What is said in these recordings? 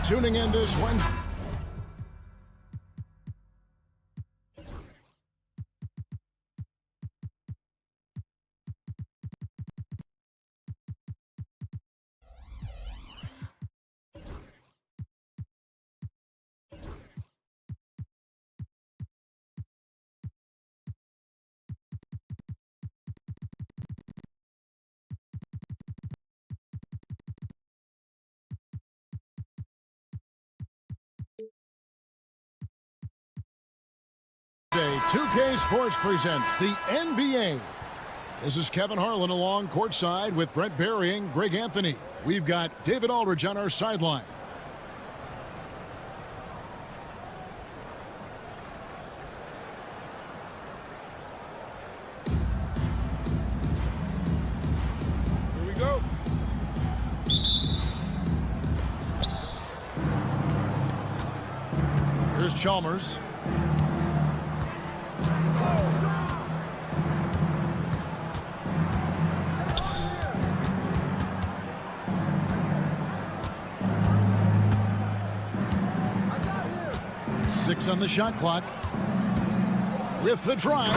Tuning in this Wednesday. Day 2K Sports presents the NBA. This is Kevin Harlan along courtside with Brent Barry and Greg Anthony. We've got David Aldridge on our sideline. Here we go. Here's Chalmers. Six on the shot clock. With the drive.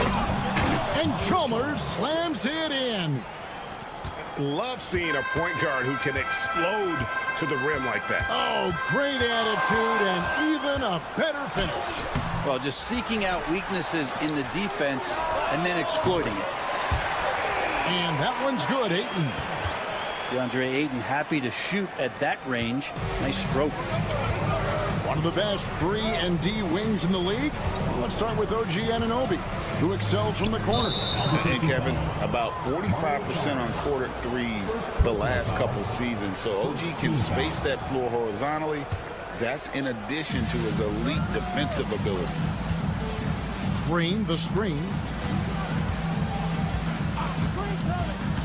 And Chalmers slams it in. Love seeing a point guard who can explode to the rim like that. Oh, great attitude and even a better finish. Well, just seeking out weaknesses in the defense and then exploiting it. And that one's good, Ayton. DeAndre Ayton happy to shoot at that range. Nice stroke. One of the best 3-and-D wings in the league. Let's start with OG Anunoby, who excels from the corner. And Kevin, about 45% on quarter threes the last couple seasons. So OG can space that floor horizontally. That's in addition to his elite defensive ability. Green, the screen.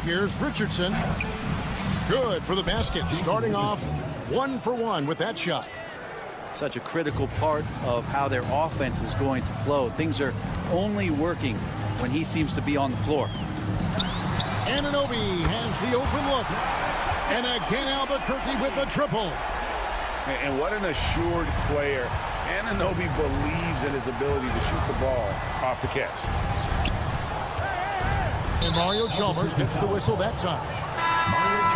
Here's Richardson. Good for the basket. Starting off 1 for 1 with that shot. Such a critical part of how their offense is going to flow. Things are only working when he seems to be on the floor. Anunoby has the open look. And again, Albuquerque with the triple. And what an assured player. Anunoby believes in his ability to shoot the ball off the catch. And Mario Chalmers gets the whistle that time.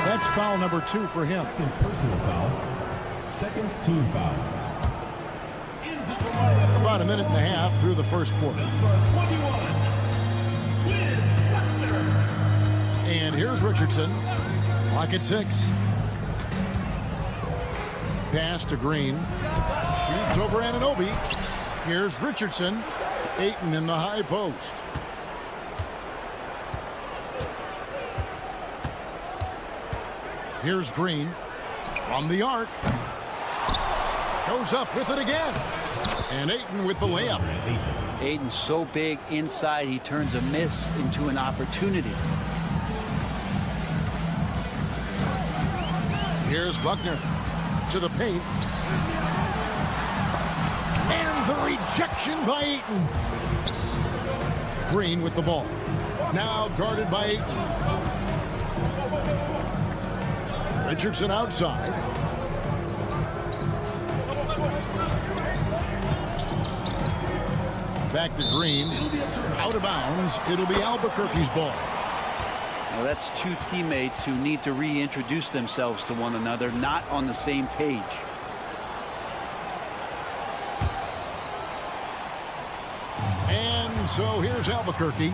That's foul number 2 for him. Personal foul. Second team foul. About a minute and a half through the first quarter. And here's Richardson. Clock at 6. Pass to Green. Shoots over Anunoby. Here's Richardson. Ayton in the high post. Here's Green. From the arc. Goes up with it again. And Ayton with the layup. Ayton's so big inside, he turns a miss into an opportunity. Here's Buckner to the paint. And the rejection by Ayton. Green with the ball. Now guarded by Ayton. Richardson outside. Back to Green. Out of bounds. It'll be Albuquerque's ball. Now that's two teammates who need to reintroduce themselves to one another, not on the same page. And so here's Albuquerque.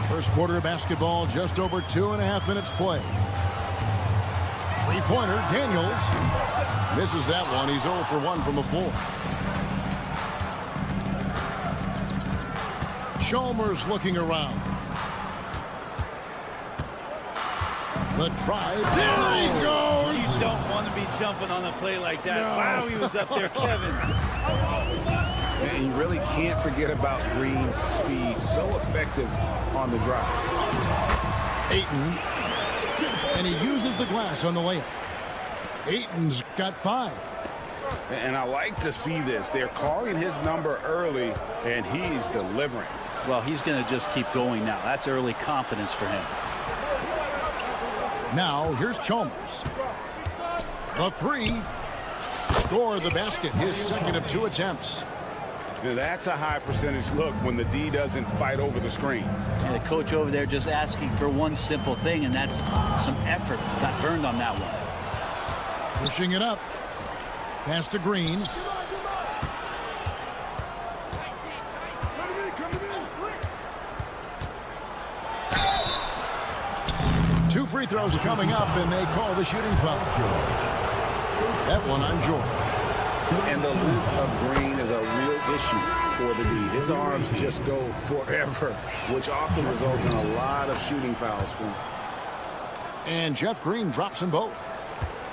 First quarter of basketball, just over 2.5 minutes play. Three-pointer, Daniels. Misses that one. He's 0 for 1 from the floor. Chalmers looking around. The drive. There he goes. You don't want to be jumping on a play like that. No. Wow, he was up there, Kevin. And you really can't forget about Green's speed. So effective on the drive. Ayton. And he uses the glass on the layup. Ayton's got 5. And I like to see this. They're calling his number early, and he's delivering. Well, he's going to just keep going now. That's early confidence for him. Now, here's Chalmers. The 3. Score the basket, his second of 2 attempts. Now that's a high percentage look when the D doesn't fight over the screen. And the coach over there just asking for one simple thing, and that's some effort. Got burned on that one. Pushing it up. Pass to Green. Two free throws coming up, and they call the shooting foul. That one on George. And the loop of Green is a real issue for the D. His arms just go forever, which often results in a lot of shooting fouls for him. And Jeff Green drops them both.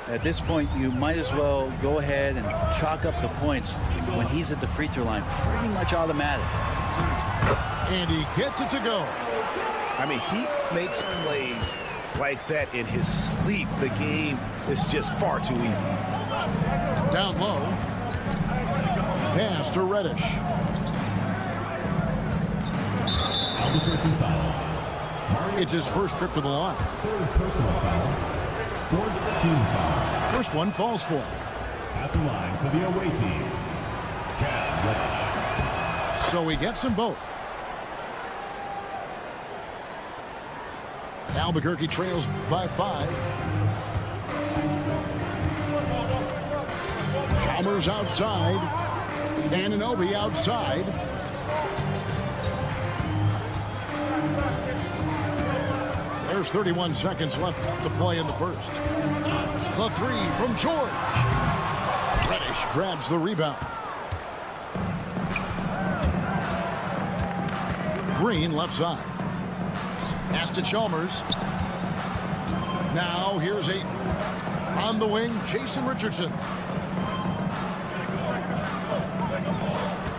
At this point, you might as well go ahead and chalk up the points when he's at the free throw line. Pretty much automatic. And he gets it to go. I mean, he makes plays like that in his sleep. The game is just far too easy. Down low. Pass to Reddish. Albuquerque foul. It's his first trip to the line. Third personal foul. Fourth team foul. First one falls for him. At the line for the away team, Cam Reddish. So he gets them both. Albuquerque trails by 5. Chalmers outside. Anunoby outside. There's 31 seconds left to play in the first. The 3 from George. Reddish grabs the rebound. Green left side. Pass to Chalmers. Now here's Ayton. On the wing, Jason Richardson.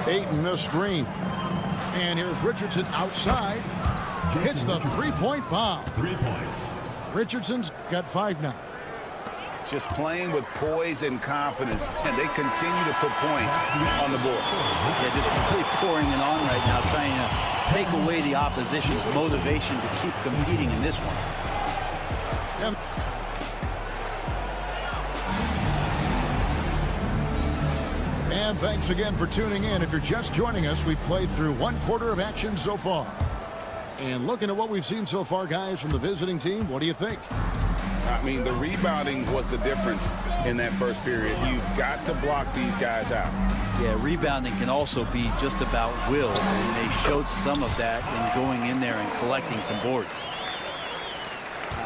Ayton the screen. And here's Richardson outside. Hits the three-point bomb. 3 points. Richardson's got 5 now. Just playing with poise and confidence, and they continue to put points on the board. Yeah, just really pouring it on right now, trying to take away the opposition's motivation to keep competing in this one. And thanks again for tuning in. If you're just joining us, we've played through 1/4 of action so far. And looking at what we've seen so far, guys, from the visiting team, what do you think? I mean, the rebounding was the difference in that first period. You've got to block these guys out. Yeah, rebounding can also be just about will, and they showed some of that in going in there and collecting some boards.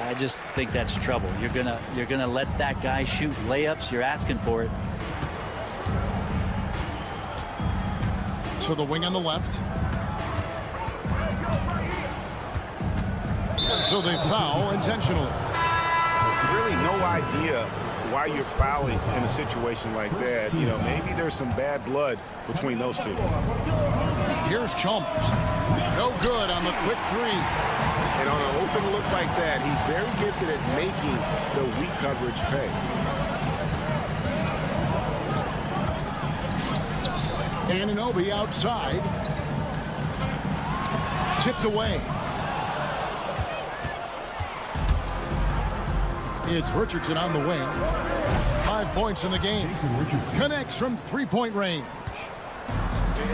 I just think that's trouble. You're gonna let that guy shoot layups. You're asking for it. So the wing on the left. So they foul intentionally. Really no idea why you're fouling in a situation like that. You know, maybe there's some bad blood between those two. Here's Chalmers. No good on the quick 3. And on an open look like that, he's very gifted at making the weak coverage pay. Anunoby outside. Tipped away. It's Richardson on the wing. 5 points in the game. Connects from 3-point range.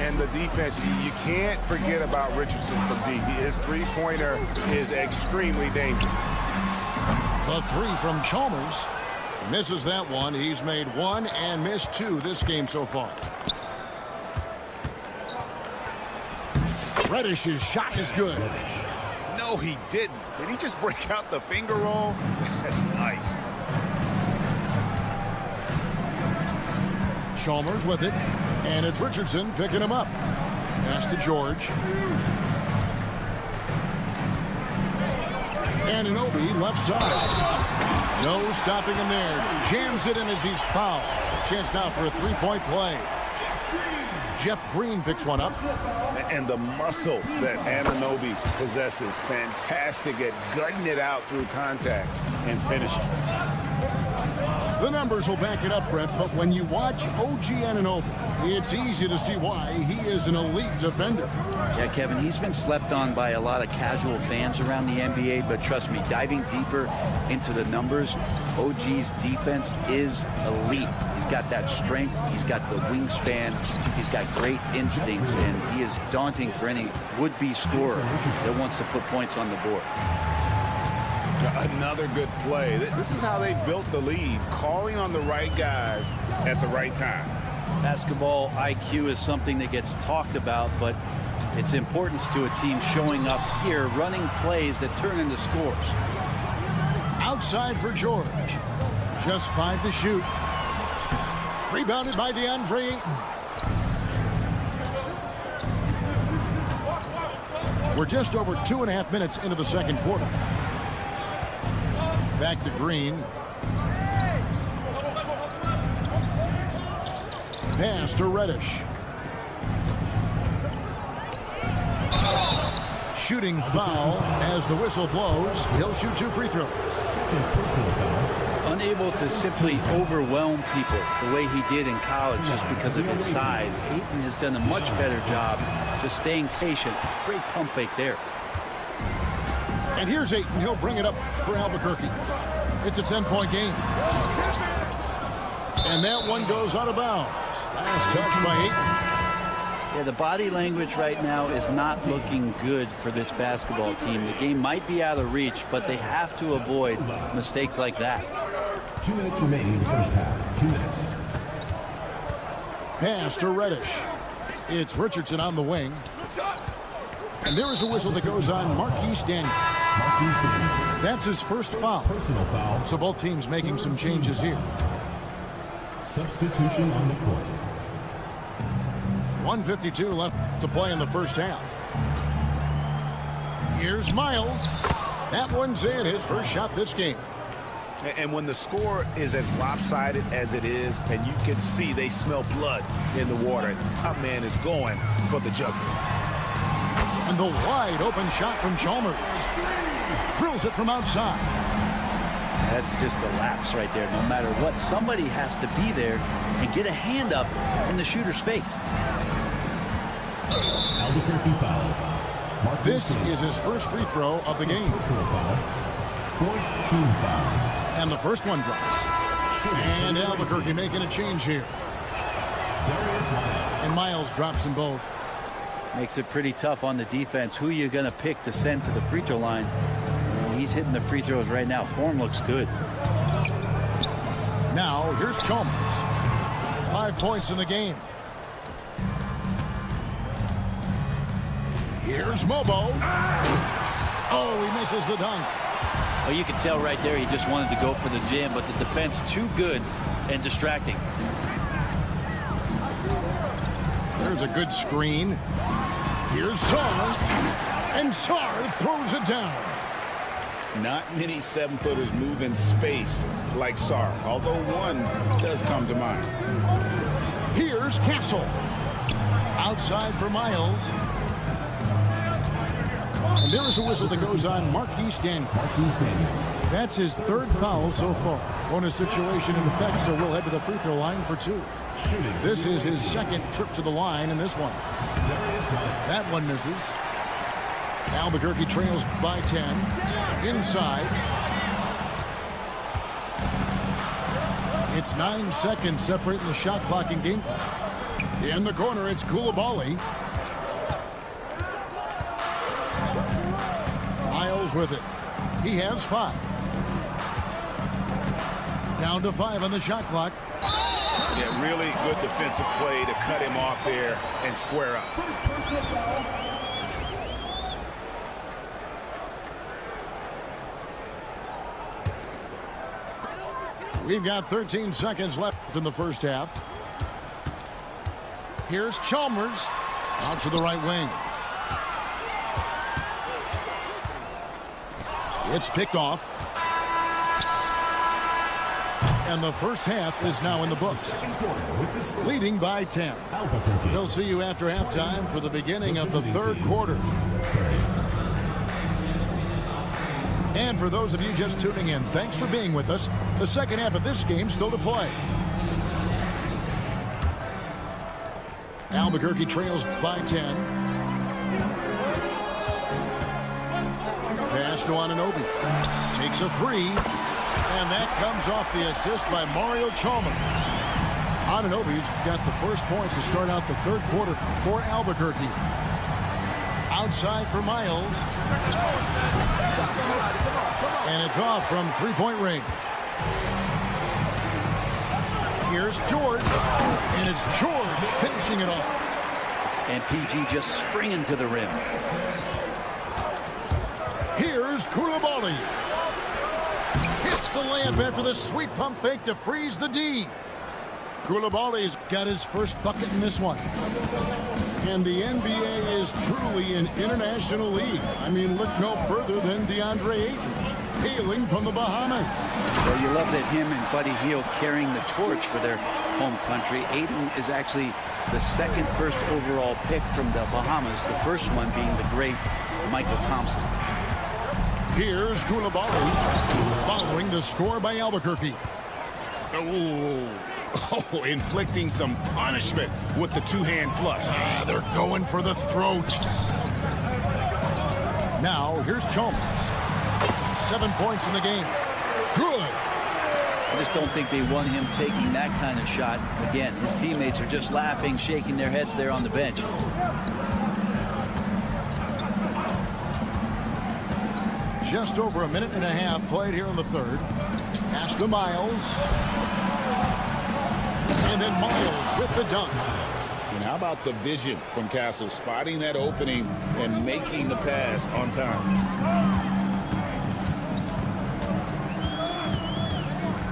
And the defense, you can't forget about Richardson from D. His three-pointer is extremely dangerous. The 3 from Chalmers. Misses that one. He's made 1 and missed 2 this game so far. Reddish's shot is good. No, he didn't. Did he just break out the finger roll? That's nice. Chalmers with it. And it's Richardson picking him up. Pass to George. Anunoby left side. No stopping him there. Jams it in as he's fouled. Chance now for a 3-point play. Jeff Green picks one up. And the muscle that Anunoby possesses, fantastic at gutting it out through contact and finishing. The numbers will back it up, Brett, but when you watch OG Anunoby, it's easy to see why he is an elite defender. Yeah, Kevin, he's been slept on by a lot of casual fans around the NBA, but trust me, diving deeper into the numbers, OG's defense is elite. He's got that strength, he's got the wingspan, he's got great instincts, and he is daunting for any would-be scorer that wants to put points on the board. Another good play. This is how they built the lead, calling on the right guys at the right time. Basketball IQ is something that gets talked about, but its importance to a team showing up here, running plays that turn into scores. Outside for George. Just 5 to shoot. Rebounded by DeAndre Ayton. We're just over 2.5 minutes into the second quarter. Back to Green. Pass to Reddish. Shooting foul as the whistle blows. He'll shoot 2 free throws. Unable to simply overwhelm people the way he did in college just because of his size. Ayton has done a much better job just staying patient. Great pump fake there. And here's Ayton. He'll bring it up for Albuquerque. It's a 10-point game. And that one goes out of bounds. Last touch by Ayton. Yeah, the body language right now is not looking good for this basketball team. The game might be out of reach, but they have to avoid mistakes like that. 2 minutes remaining in the first half. 2 minutes. Pass to Reddish. It's Richardson on the wing. And there is a whistle that goes on Marquise Daniels. That's his first foul. Personal foul. So both teams making some changes here. Substitution on the court. 1:52 left to play in the first half. Here's Miles. That one's in, his first shot this game. And when the score is as lopsided as it is, and you can see they smell blood in the water, that man is going for the jugular. And the wide open shot from Chalmers. Drills it from outside. That's just a lapse right there. No matter what, somebody has to be there and get a hand up in the shooter's face. Albuquerque foul. This is his first free throw of the game. Personal foul. 4th team foul. And the first one drops. And Albuquerque making a change here. And Miles drops them both. Makes it pretty tough on the defense. Who you going to pick to send to the free throw line? He's hitting the free throws right now. Form looks good. Now, here's Chalmers. 5 points in the game. Here's Mobo. Oh, he misses the dunk. Well, you can tell right there he just wanted to go for the jam, but the defense too good and distracting. There's a good screen. Here's Sarr. And Sarr throws it down. Not many 7-footers move in space like Sarr, although one does come to mind. Here's Castle. Outside for Miles. And there is a whistle that goes on Marquise Daniels. That's his 3rd foul so far. Bonus situation in effect, so we'll head to the free throw line for 2. This is his 2nd trip to the line in this one. That one misses. Albuquerque trails by 10. Inside. It's 9 seconds separating the shot clock and game clock. In the corner, it's Koulibaly. Miles with it. He has 5. Down to 5 on the shot clock. Yeah, really good defensive play to cut him off there and square up. We've got 13 seconds left in the first half. Here's Chalmers. Out to the right wing. It's picked off. And the first half is now in the books. Leading by 10. Albuquerque. We'll see you after halftime for the beginning of the third quarter. And for those of you just tuning in, thanks for being with us. The second half of this game still to play. Albuquerque trails by 10. Pass to Anunoby. Takes a three. And that comes off the assist by Mario Chalmers. Anunoby's got the first points to start out the third quarter for Albuquerque. Outside for Miles. And it's off from three-point range. Here's George. And it's George finishing it off. And PG just springing to the rim. Here's Koulibaly. Hits the layup after the sweet pump fake to freeze the D. Koulibaly's got his first bucket in this one. And the NBA is truly an international league. I mean, look no further than DeAndre Ayton, hailing from the Bahamas. Well, you love that him and Buddy Hield carrying the torch for their home country. Ayton is actually the second first overall pick from the Bahamas, the first one being the great Michael Thompson. Here's Koulibaly following the score by Albuquerque. Oh, inflicting some punishment with the two-hand flush. They're going for the throat. Now, here's Chalmers. 7 points in the game. Good. I just don't think they want him taking that kind of shot. Again, his teammates are just laughing, shaking their heads there on the bench. Just over a minute and a half played here in the third. Pass to Miles. And then Miles with the dunk. And how about the vision from Castle, spotting that opening and making the pass on time.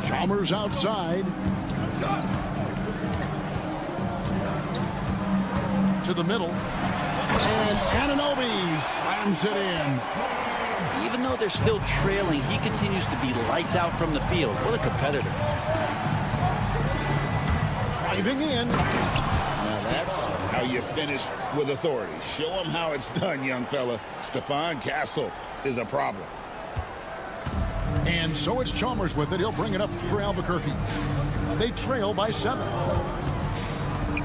Chalmers outside. To the middle. And Anunoby slams it in. Even though they're still trailing, he continues to be lights out from the field. What a competitor. Driving in. Now that's how you finish with authority. Show them how it's done, young fella. Stephon Castle is a problem. And so it's Chalmers with it. He'll bring it up for Albuquerque. They trail by 7.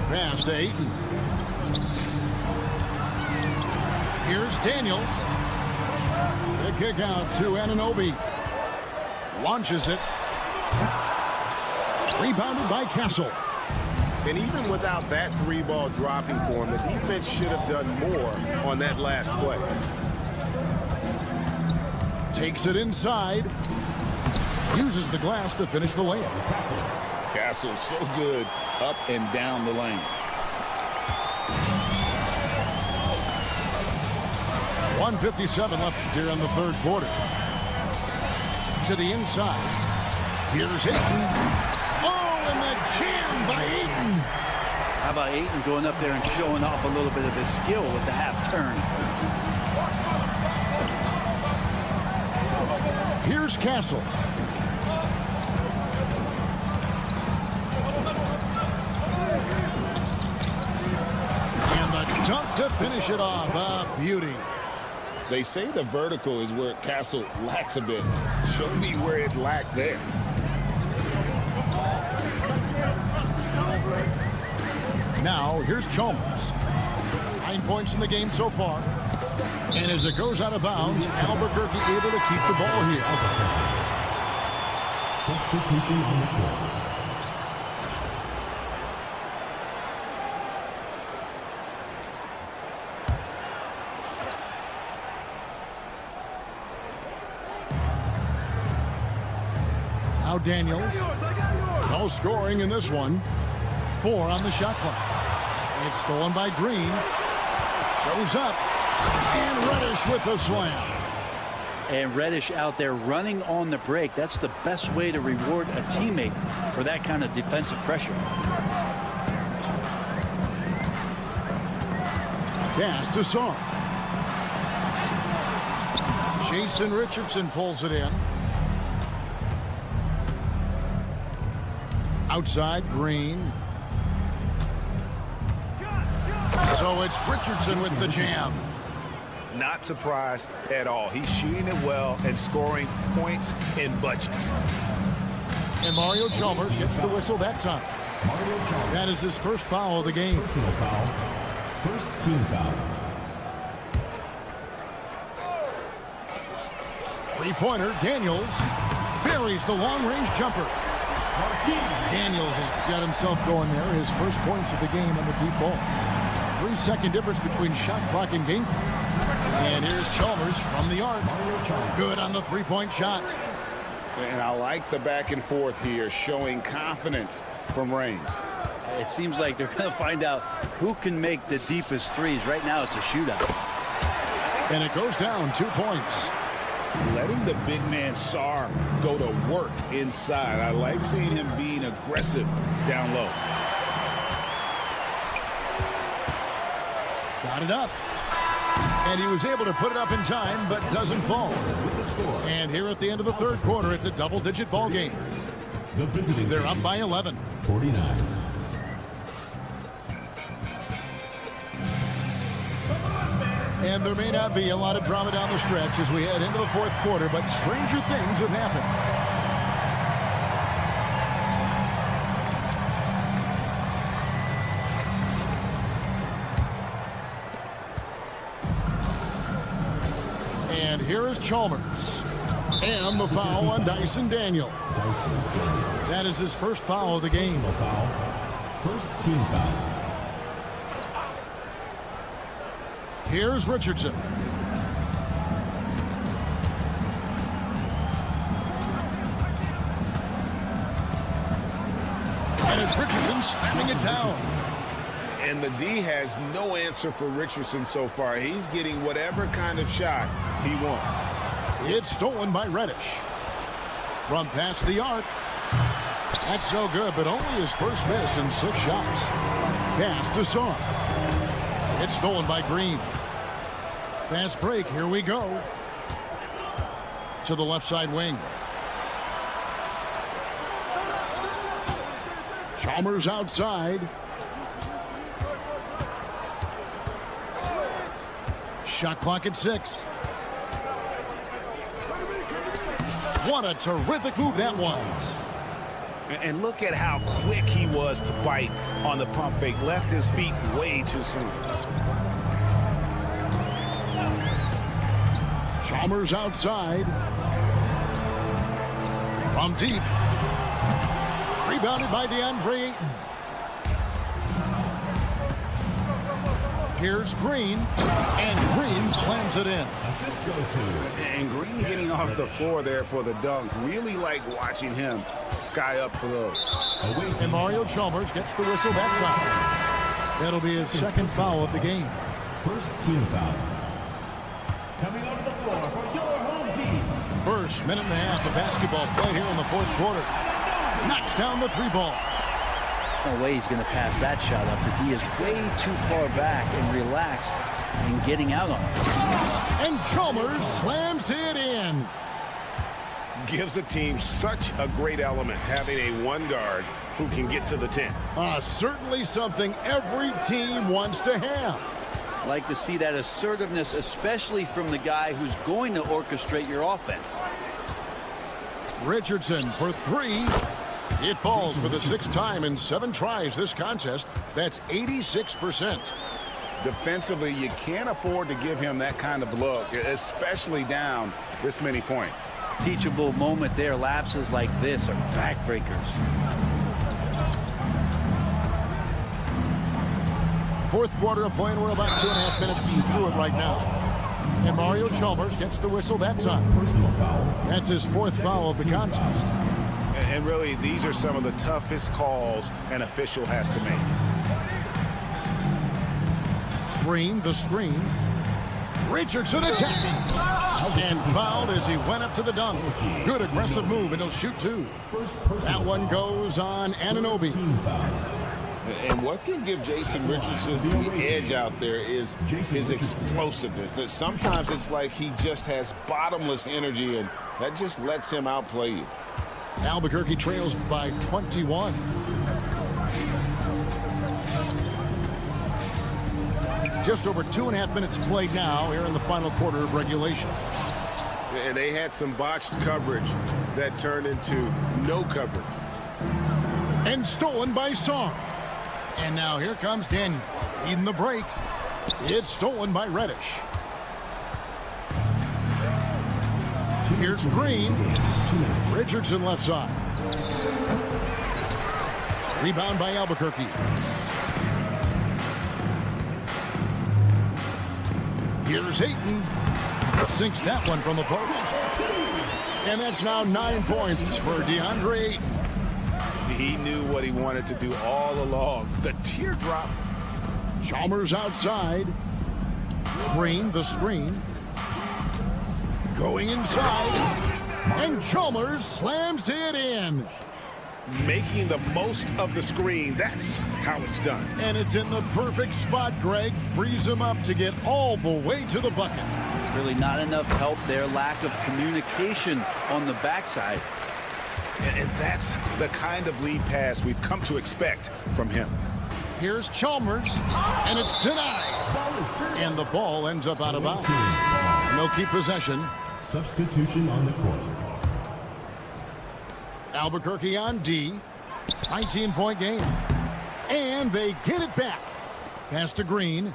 Pass to Ayton. Here's Daniels. The kick out to Anunoby. Launches it. Rebounded by Castle. And even without that three-ball dropping for him, the defense should have done more on that last play. Takes it inside. Uses the glass to finish the layup. Castle so good up and down the lane. 1:57 left here in the third quarter. To the inside. Here's Ayton. Oh, and the jam by Ayton. How about Ayton going up there and showing off a little bit of his skill with the half turn? Here's Castle. And the dunk to finish it off. A beauty. They say the vertical is where Castle lacks a bit. Show me where it lacked there. Now, here's Chalmers. 9 points in the game so far. And as it goes out of bounds, Albuquerque able to keep the ball here. Substitution on the court. Now Daniels. No scoring in this one. 4 on the shot clock. It's stolen by Green. Goes up. And Reddish with the slam. And Reddish out there running on the break. That's the best way to reward a teammate for that kind of defensive pressure. Pass to Song. Jason Richardson pulls it in. Outside, Green. So it's Richardson with the jam. Not surprised at all. He's shooting it well and scoring points in bunches. And Mario Chalmers gets the whistle that time. That is his first foul of the game. Personal foul. First team foul. Three-pointer, Daniels buries the long-range jumper. Daniels has got himself going there. His first points of the game on the deep ball. 3-second difference between shot clock and game clock. And here's Chalmers from the arc. Good on the three-point shot. And I like the back and forth here, showing confidence from range. It seems like they're going to find out who can make the deepest threes. Right now it's a shootout. And it goes down 2 points. Letting the big man Sar go to work inside. I like seeing him being aggressive down low. Got it up. And he was able to put it up in time, but doesn't fall. And here at the end of the third quarter, it's a double-digit ball game. The visiting They're up by 11. 49. And there may not be a lot of drama down the stretch as we head into the fourth quarter, but stranger things have happened. And here is Chalmers. And the foul on Dyson Daniel. That is his first foul of the game. First team foul. Here's Richardson. And it's Richardson slamming it down. And the D has no answer for Richardson so far. He's getting whatever kind of shot he wants. It's stolen by Reddish. From past the arc. That's no good, but only his first miss in 6 shots. Pass to Sar. It's stolen by Green. Fast break, here we go. To the left side wing. Chalmers outside. Shot clock at 6. What a terrific move that was. And look at how quick he was to bite on the pump fake. Left his feet way too soon. Chalmers outside. From deep. Rebounded by DeAndre Ayton. Here's Green. And Green slams it in. Assist goes to. And Green getting off the floor there for the dunk. Really like watching him sky up for those. And Mario Chalmers gets the whistle that time. That'll be his second foul of the game. First team foul. Coming onto the floor for your home team. First minute and a half of basketball play here in the fourth quarter. Knocks down the 3-ball. No way he's going to pass that shot up. The D is way too far back and relaxed and getting out on it. And Chalmers slams it in. Gives the team such a great element, having a one guard who can get to the 10. Certainly something every team wants to have. Like to see that assertiveness, especially from the guy who's going to orchestrate your offense. Richardson for 3. It falls for the 6th time in 7 tries this contest. That's 86%. Defensively, you can't afford to give him that kind of look, especially down this many points. Teachable moment there. Lapses like this are backbreakers. Fourth quarter of play, and we're about 2.5 minutes through it right now. And Mario Chalmers gets the whistle that time. Personal foul. That's his 4th foul of the contest. And really, these are some of the toughest calls an official has to make. Green, the screen. Richardson attacking. And fouled as he went up to the dunk. Good aggressive move, and he'll shoot 2. That one goes on Anunoby. And what can give Jason Richardson the edge out there is his explosiveness. That sometimes it's like he just has bottomless energy, and that just lets him outplay you. Albuquerque trails by 21. Just over 2.5 minutes played now here in the final quarter of regulation. And they had some botched coverage that turned into no coverage. And stolen by Song. And now here comes Daniel. Leading the break. It's stolen by Reddish. Here's Green. Richardson left side. Rebound by Albuquerque. Here's Hayton. Sinks that one from the post. And that's now 9 points for DeAndre Ayton. He knew what he wanted to do all along. The teardrop. Chalmers outside. Green the screen. Going inside. And Chalmers slams it in. Making the most of the screen. That's how it's done. And it's in the perfect spot, Greg. Frees him up to get all the way to the bucket. Really not enough help there. Lack of communication on the backside. And that's the kind of lead pass we've come to expect from him. Here's Chalmers, and it's denied. And the ball ends up out of bounds. No key possession. Substitution on the court. Albuquerque on D. 19-point game. And they get it back. Pass to Green.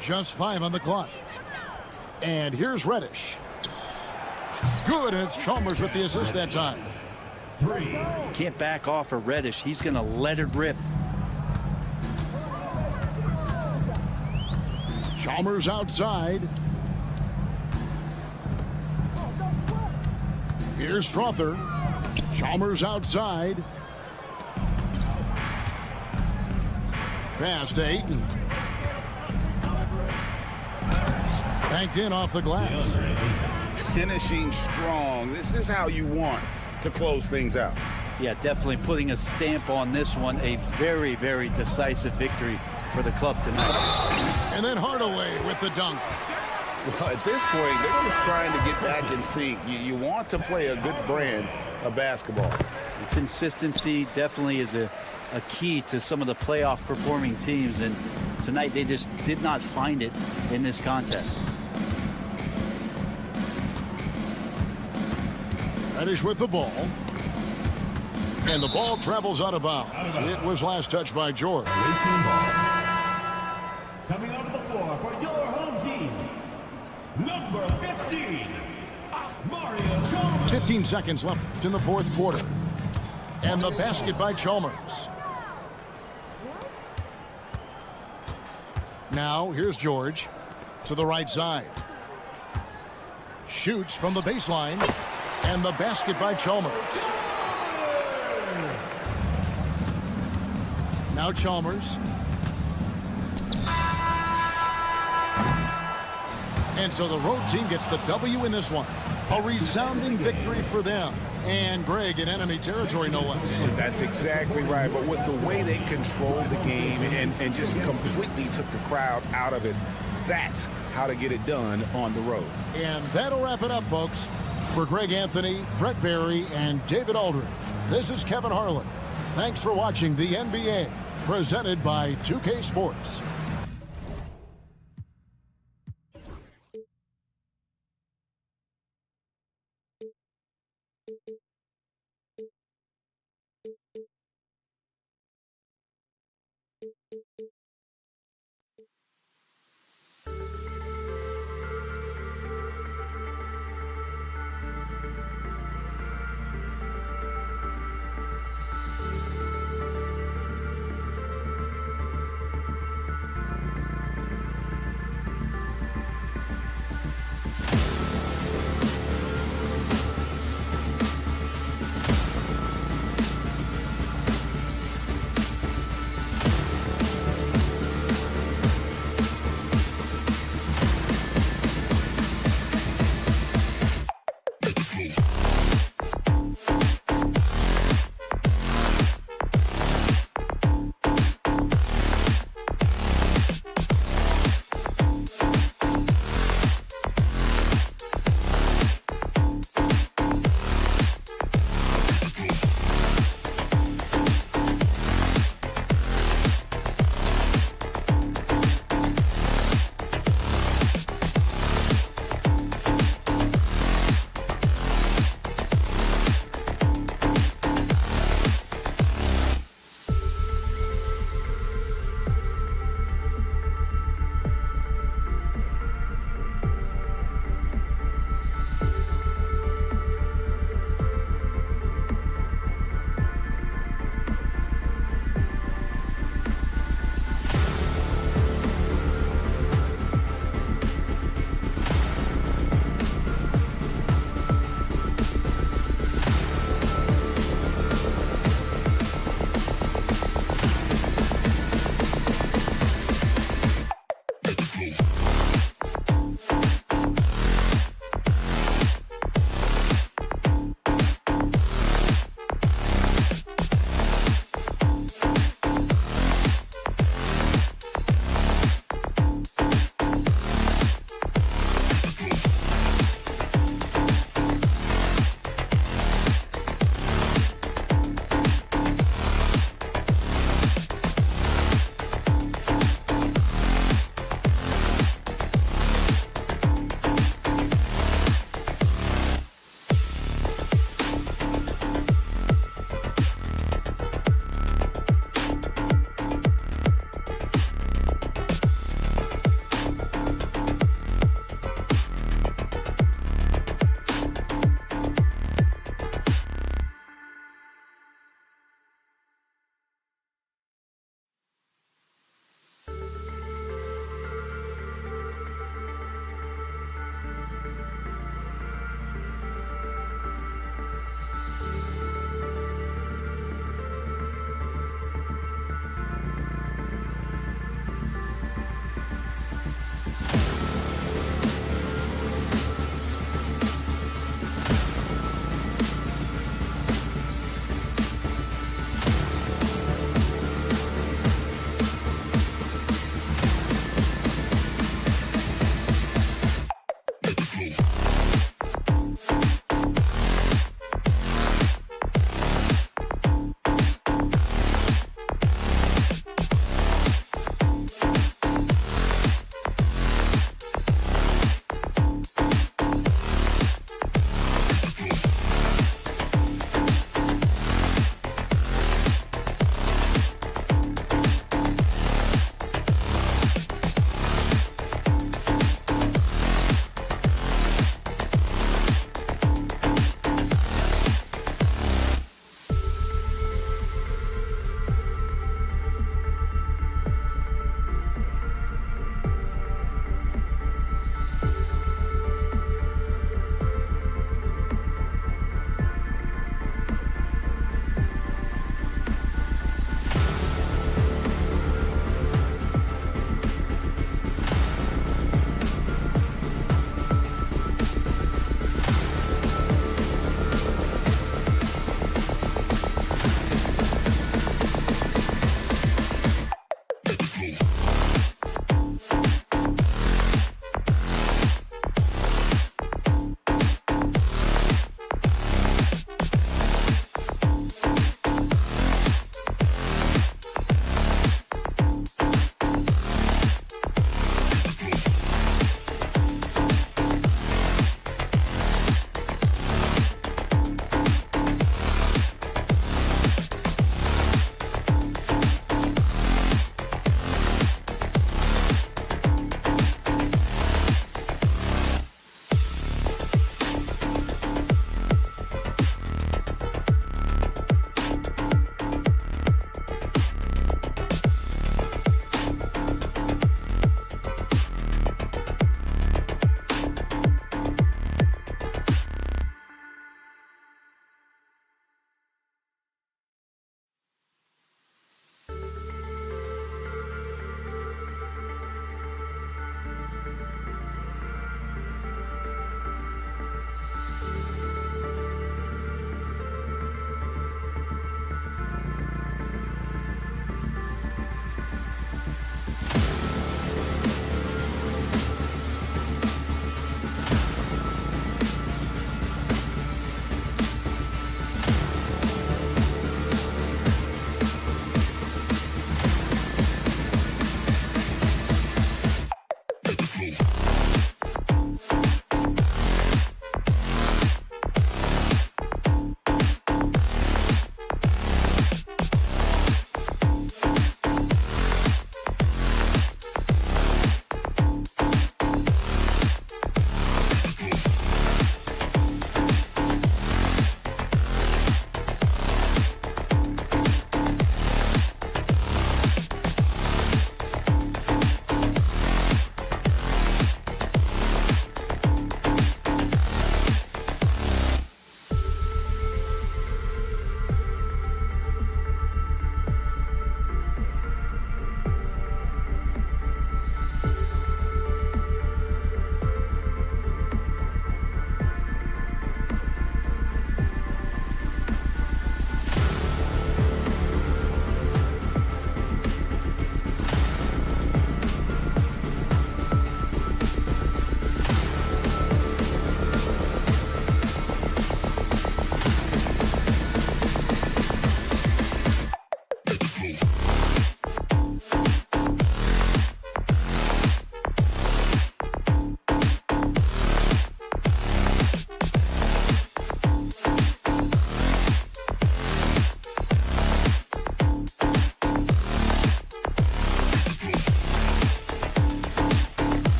Just 5 on the clock. And here's Reddish. Good, and it's Chalmers with the assist that time. 3. Can't back off of Reddish. He's going to let it rip. Chalmers outside. Here's Strother. Chalmers outside. Pass to Ayton. Banked in off the glass. Finishing strong. This is how you want to close things out. Yeah, definitely putting a stamp on this one. A very, very decisive victory for the club tonight. And then Hardaway with the dunk. Well, at this point, they're just trying to get back in sync. You want to play a good brand of basketball. Consistency definitely is a key to some of the playoff performing teams, and tonight they just did not find it in this contest. Reddish with the ball. And the ball travels out of bounds. It was last touched by George. Coming onto the floor for your home team, number 15, Mario Chalmers. 15 seconds left in the fourth quarter. And the basket by Chalmers. Now, here's George to the right side. Shoots from the baseline. And the basket by Chalmers. Now Chalmers. And so the road team gets the W in this one. A resounding victory for them. And Greg in enemy territory, no less. That's exactly right. But with the way they controlled the game and just completely took the crowd out of it, that's how to get it done on the road. And that'll wrap it up, folks. For Greg Anthony, Brett Barry, and David Aldridge, this is Kevin Harlan. Thanks for watching the NBA, presented by 2K Sports.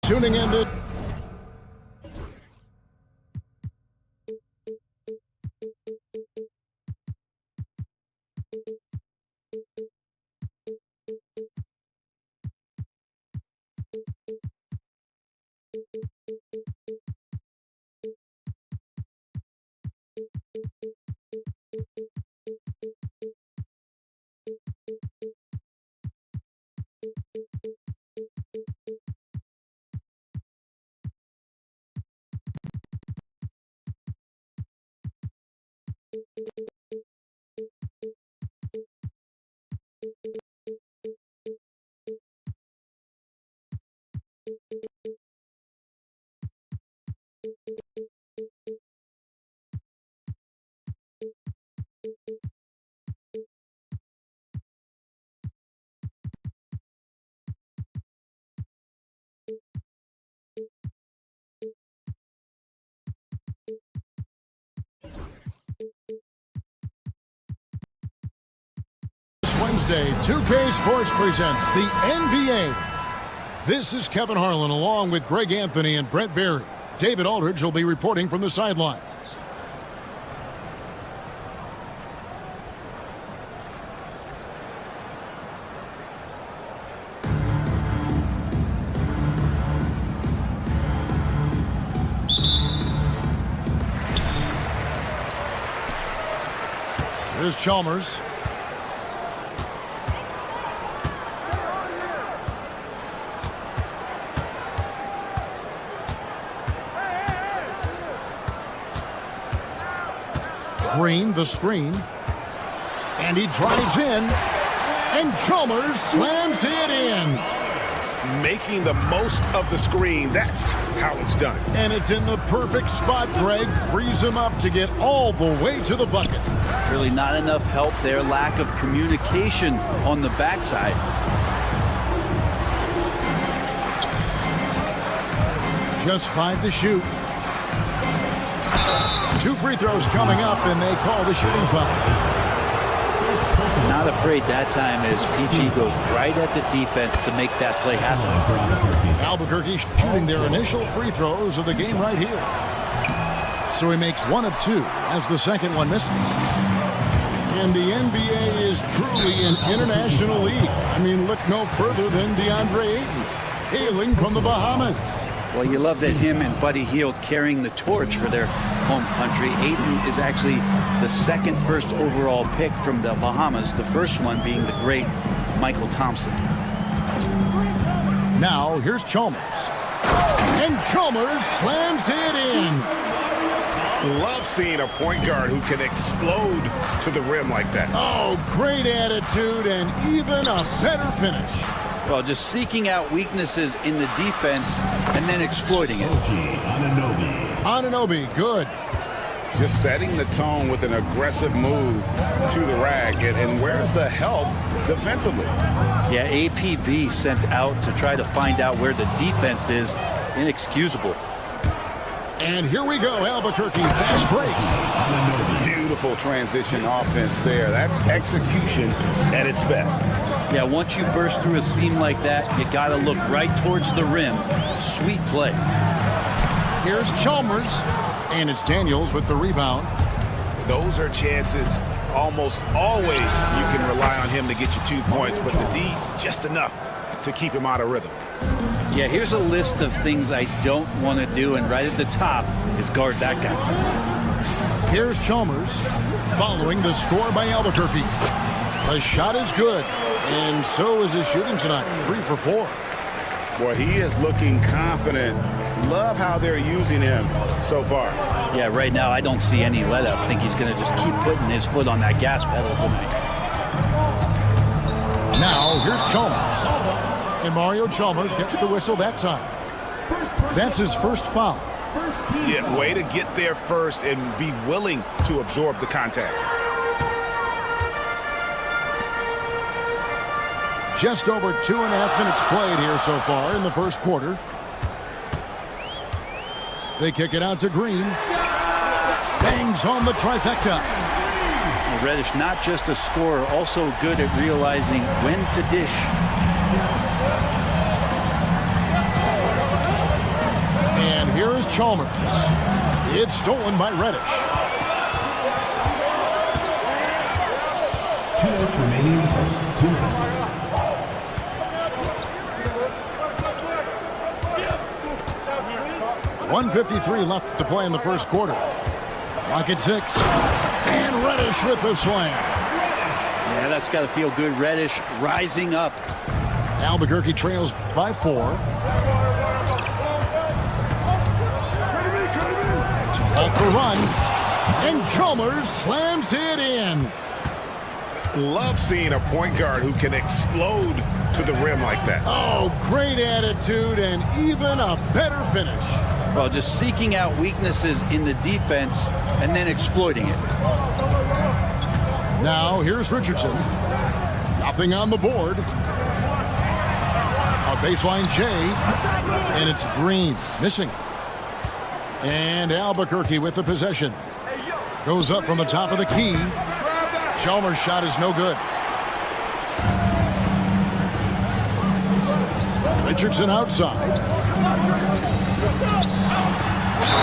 Tuning ended. Wednesday, 2K Sports presents the NBA. This is Kevin Harlan along with Greg Anthony and Brent Barry. David Aldridge will be reporting from the sidelines. Here's Chalmers. Green, the screen, and he drives in, and Chalmers slams it in. Making the most of the screen, that's how it's done. And it's in the perfect spot. Greg frees him up to get all the way to the bucket. Really not enough help there. Lack of communication on the backside. Just 5 to shoot. 2 free throws coming up, and they call the shooting foul. Not afraid that time as PG goes right at the defense to make that play happen. Albuquerque shooting their initial free throws of the game right here. So he makes 1 of 2 as the second one misses. And the NBA is truly an international league. I mean, look no further than DeAndre Ayton, hailing from the Bahamas. Well, you love that him and Buddy Hield carrying the torch for their home country. Ayton is actually the second first overall pick from the Bahamas, the first one being the great Michael Thompson. Now, here's Chalmers. And Chalmers slams it in. Love seeing a point guard who can explode to the rim like that. Oh, great attitude and even a better finish. Well, just seeking out weaknesses in the defense and then exploiting it. Anunoby, good. Just setting the tone with an aggressive move to the rack. And where's the help defensively? Yeah, APB sent out to try to find out where the defense is. Inexcusable. And here we go, Albuquerque, fast break. Beautiful transition offense there. That's execution at its best. Yeah, once you burst through a seam like that, you got to look right towards the rim. Sweet play. Here's Chalmers, and it's Daniels with the rebound. Those are chances almost always you can rely on him to get you 2 points, but the D, just enough to keep him out of rhythm. Yeah, here's a list of things I don't want to do, and right at the top is guard that guy. Here's Chalmers, following the score by Albuquerque. The shot is good, and so is his shooting tonight, 3 for 4. Boy, he is looking confident. Love how they're using him so far. Yeah, right now I don't see any let up. I think he's going to just keep putting his foot on that gas pedal tonight. Now, here's Chalmers. And Mario Chalmers gets the whistle that time. That's his first foul. Yeah, way to get there first and be willing to absorb the contact. Just over 2.5 minutes played here so far in the first quarter. They kick it out to Green. Bangs home the trifecta. Reddish, not just a scorer, also good at realizing when to dish. And here is Chalmers. It's stolen by Reddish. 2 minutes remaining in the first. 2 minutes. .153 left to play in the first quarter. Clock at 6. And Reddish with the slam. Yeah, that's got to feel good. Reddish rising up. Albuquerque trails by 4. To halt the run. And Chalmers slams it in. Love seeing a point guard who can explode to the rim like that. Oh, great attitude and even a better finish. Well, just seeking out weaknesses in the defense and then exploiting it. Now, here's Richardson. Nothing on the board. A baseline J. And it's Green. Missing. And Albuquerque with the possession. Goes up from the top of the key. Chalmers' shot is no good. Richardson outside.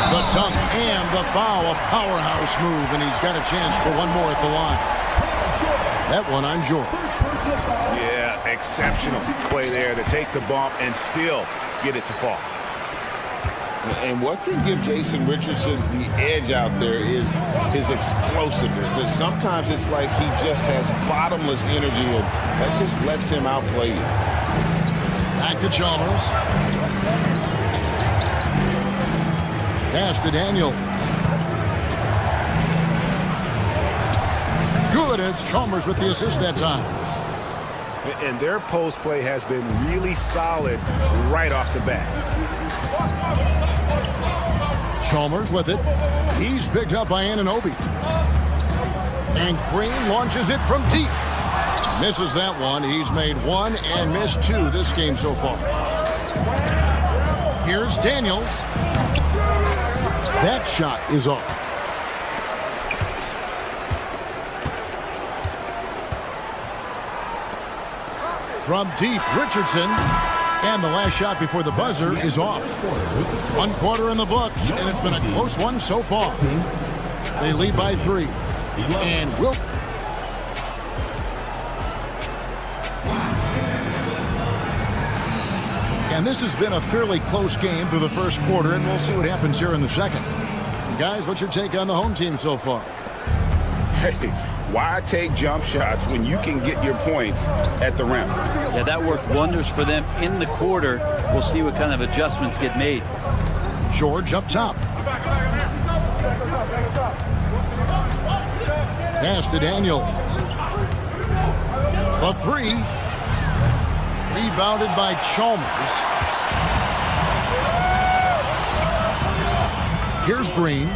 The dunk and the foul, a powerhouse move, and he's got a chance for one more at the line. That one on George. Yeah, exceptional play there to take the bump and still get it to fall. And what can give Jason Richardson the edge out there is his explosiveness. But sometimes it's like he just has bottomless energy, and that just lets him outplay you. Back to Chalmers. Pass to Daniel. Good. It's Chalmers with the assist that time. And their post play has been really solid right off the bat. Chalmers with it. He's picked up by Anunoby. And Green launches it from deep. Misses that one. He's made 1 and missed 2 this game so far. Here's Daniels. That shot is off. From deep, Richardson. And the last shot before the buzzer is off. 1 quarter in the books, and it's been a close one so far. They lead by 3. And Wilt. And this has been a fairly close game through the first quarter, and we'll see what happens here in the second. Guys, what's your take on the home team so far? Hey, why take jump shots when you can get your points at the rim? Yeah, that worked wonders for them in the quarter. We'll see what kind of adjustments get made. George up top. Pass to Daniels. The three. Rebounded by Chalmers. Here's Green.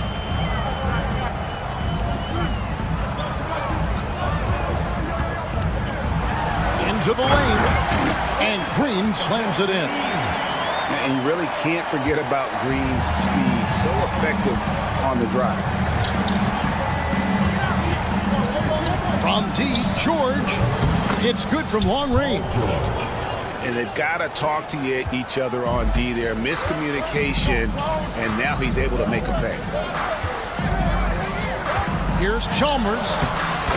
Into the lane. And Green slams it in. And you really can't forget about Green's speed. So effective on the drive. From D, George. It's good from long range. And they've got to talk to each other on D there. Miscommunication, and now he's able to make a pay. Here's Chalmers.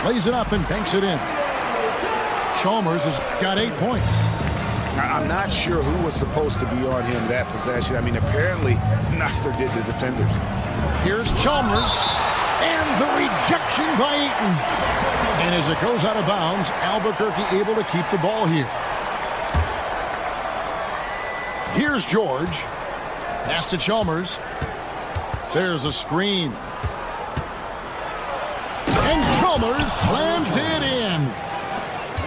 Lays it up and banks it in. Chalmers has got 8 points. I'm not sure who was supposed to be on him that possession. I mean, apparently neither did the defenders. Here's Chalmers. And the rejection by Eaton. And as it goes out of bounds, Albuquerque able to keep the ball here. Here's George. Pass to Chalmers. There's a screen. And Chalmers slams it in.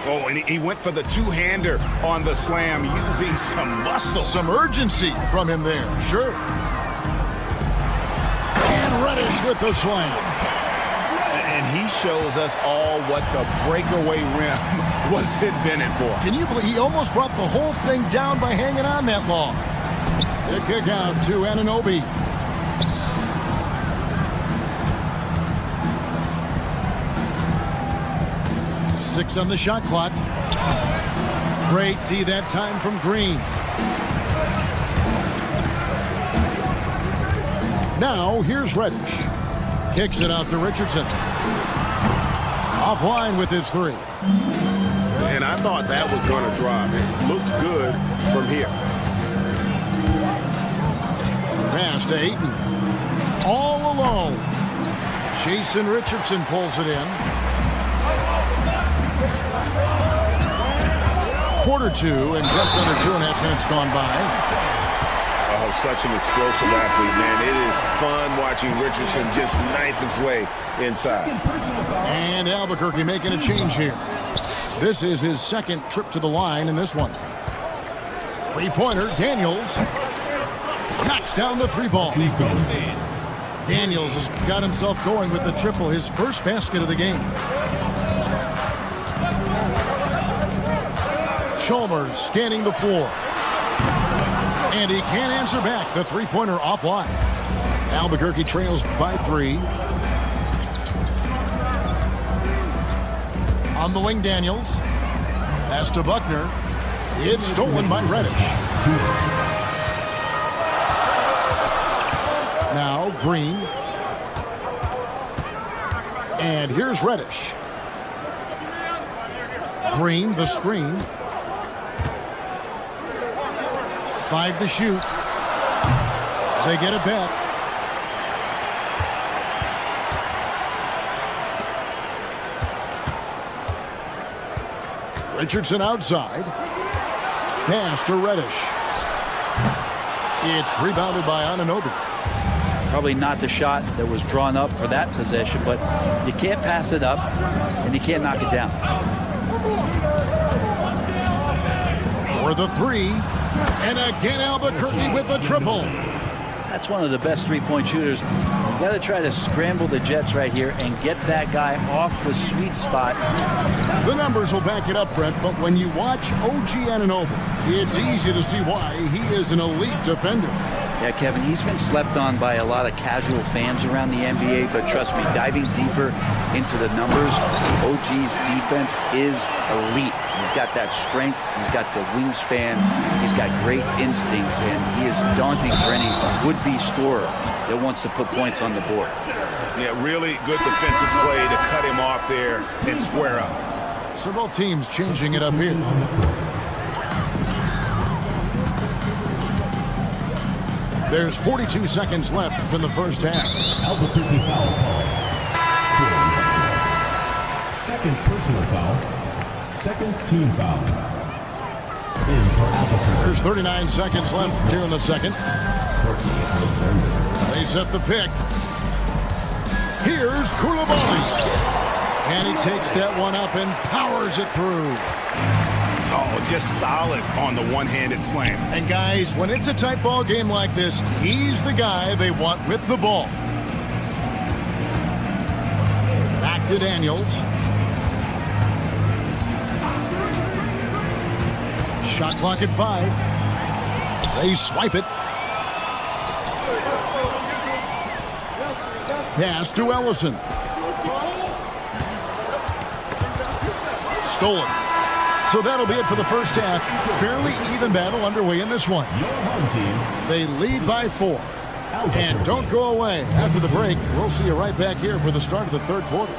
Oh, and he went for the two-hander on the slam using some muscle. Some urgency from him there, sure. And Reddish with the slam. And he shows us all what the breakaway rim was invented for. Can you believe he almost brought the whole thing down by hanging on that long? The kick out to Anunoby. Six on the shot clock. Great D that time from Green. Now here's Reddish. Kicks it out to Richardson. Offline with his three. And I thought that was going to drop. It looked good from here. Pass to Ayton. All alone. Jason Richardson pulls it in. Quarter two and just under 2.5 minutes gone by. Oh, such an explosive athlete, man. It is fun watching Richardson just knife his way inside. And Albuquerque making a change here. This is his second trip to the line in this one. Three-pointer, Daniels. Knocks down the three ball. Daniels has got himself going with the triple, his first basket of the game. Chalmers scanning the floor. And he can't answer back. The three-pointer offline. Albuquerque trails by 3. On the wing, Daniels. Pass to Buckner. It's stolen by Reddish. Now Green. And here's Reddish. Green, the screen. 5 to shoot. They get it back. Richardson outside. Pass to Reddish. It's rebounded by Anunoby. Probably not the shot that was drawn up for that possession, but you can't pass it up and you can't knock it down. For the three. And again, Albuquerque with a triple. That's one of the best three-point shooters. You got to try to scramble the Jets right here and get that guy off the sweet spot. The numbers will back it up, Brent, but when you watch OG Anunoby, it's easy to see why he is an elite defender. Yeah, Kevin, he's been slept on by a lot of casual fans around the NBA, but trust me, diving deeper into the numbers, OG's defense is elite. He's got that strength, he's got the wingspan, he's got great instincts, and he is daunting for any would-be scorer that wants to put points on the board. Yeah, really good defensive play to cut him off there and square up. So both teams changing it up here. There's 42 seconds left in the first half. Albuquerque foul call. Second personal foul. Second team foul. In for Albuquerque. There's 39 seconds left here in the second. They set the pick. Here's Koulibaly. takes that one up and powers it through. Oh, just solid on the one-handed slam. And guys, when it's a tight ball game like this, he's the guy they want with the ball. Back to Daniels. Shot clock at 5. They swipe it. Pass to Ellison. Stolen. So that'll be it for the first half. Fairly even battle underway in this one. They lead by 4. And don't go away. After the break, we'll see you right back here for the start of the third quarter.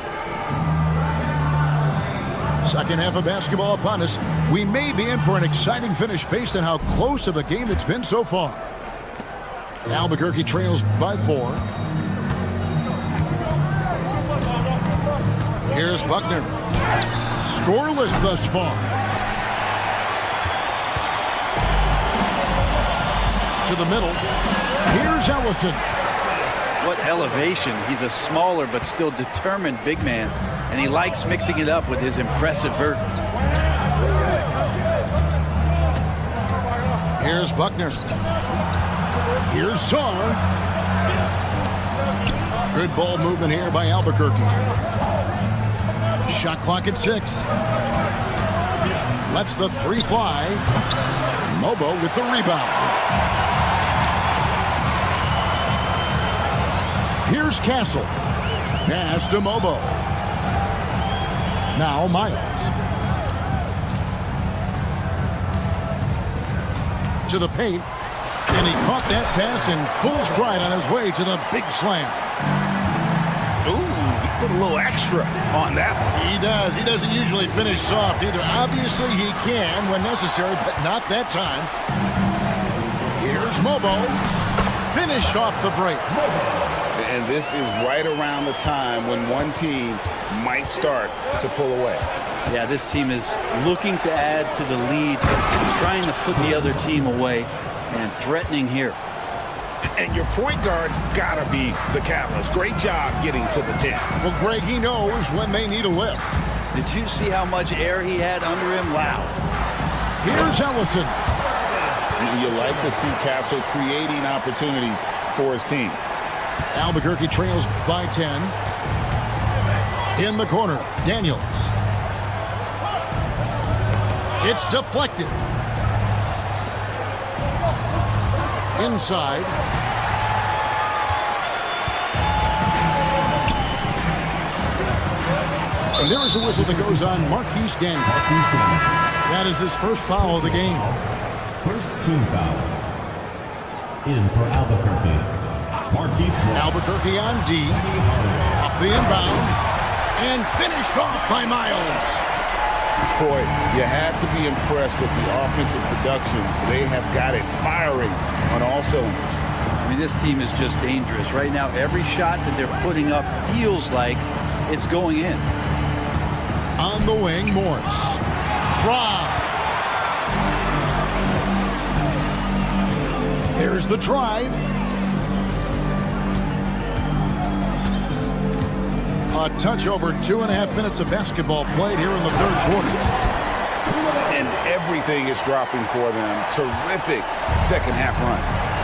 Second half of basketball upon us. We may be in for an exciting finish based on how close of a game it's been so far. Albuquerque trails by 4. Here's Buckner. Scoreless thus far. To the middle. Here's Ellison. What elevation. He's a smaller but still determined big man, and he likes mixing it up with his impressive vert. Here's Buckner. Here's Saar. Good ball movement here by Albuquerque. Shot clock at 6. Lets the 3 fly. Mobo with the rebound. Here's Castle. Pass to Mobo. Now Miles. To the paint. And he caught that pass in full stride on his way to the big slam. Ooh, he put a little extra on that one. He does. He doesn't usually finish soft either. Obviously, he can when necessary, but not that time. Here's Mobo. Finished off the break. And this is right around the time when one team might start to pull away. Yeah, this team is looking to add to the lead, trying to put the other team away, and threatening here. And your point guard's got to be the catalyst. Great job getting to the 10. Well, Greg, he knows when they need a lift. Did you see how much air he had under him? Wow. Here's Ellison. You like to see Castle creating opportunities for his team. Albuquerque trails by 10. In the corner, Daniels. It's deflected. Inside. And there is a whistle that goes on Marquise Daniels. That is his first foul of the game. First team foul. In for Albuquerque. Albuquerque on D. Off the inbound. And finished off by Miles. Boy, you have to be impressed with the offensive production. They have got it firing on all cylinders. I mean, this team is just dangerous. Right now, every shot that they're putting up feels like it's going in. On the wing, Morris. Rob. There's the drive. A touch over 2.5 minutes of basketball played here in the third quarter. And everything is dropping for them. Terrific second half run.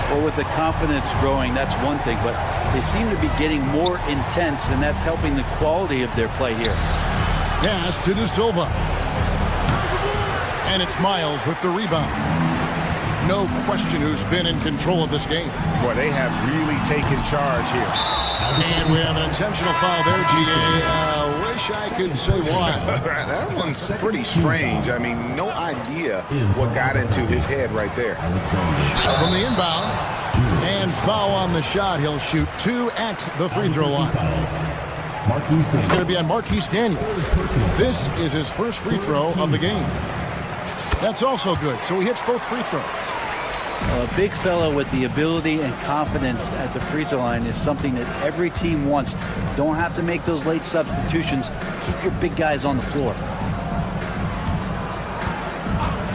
Well, with the confidence growing, that's one thing, but they seem to be getting more intense, and that's helping the quality of their play here. Pass to De Silva. And it's Miles with the rebound. No question who's been in control of this game. Boy, they have really taken charge here. And we have an intentional foul there, GA. Wish I could say why. That one's pretty strange. I mean, no idea what got into his head right there. From the inbound. And foul on the shot. He'll shoot 2 at the free throw line. It's going to be on Marquise Daniels. This is his first free throw of the game. That's also good. So he hits both free throws. Well, a big fellow with the ability and confidence at the free throw line is something that every team wants. Don't have to make those late substitutions. Keep your big guys on the floor.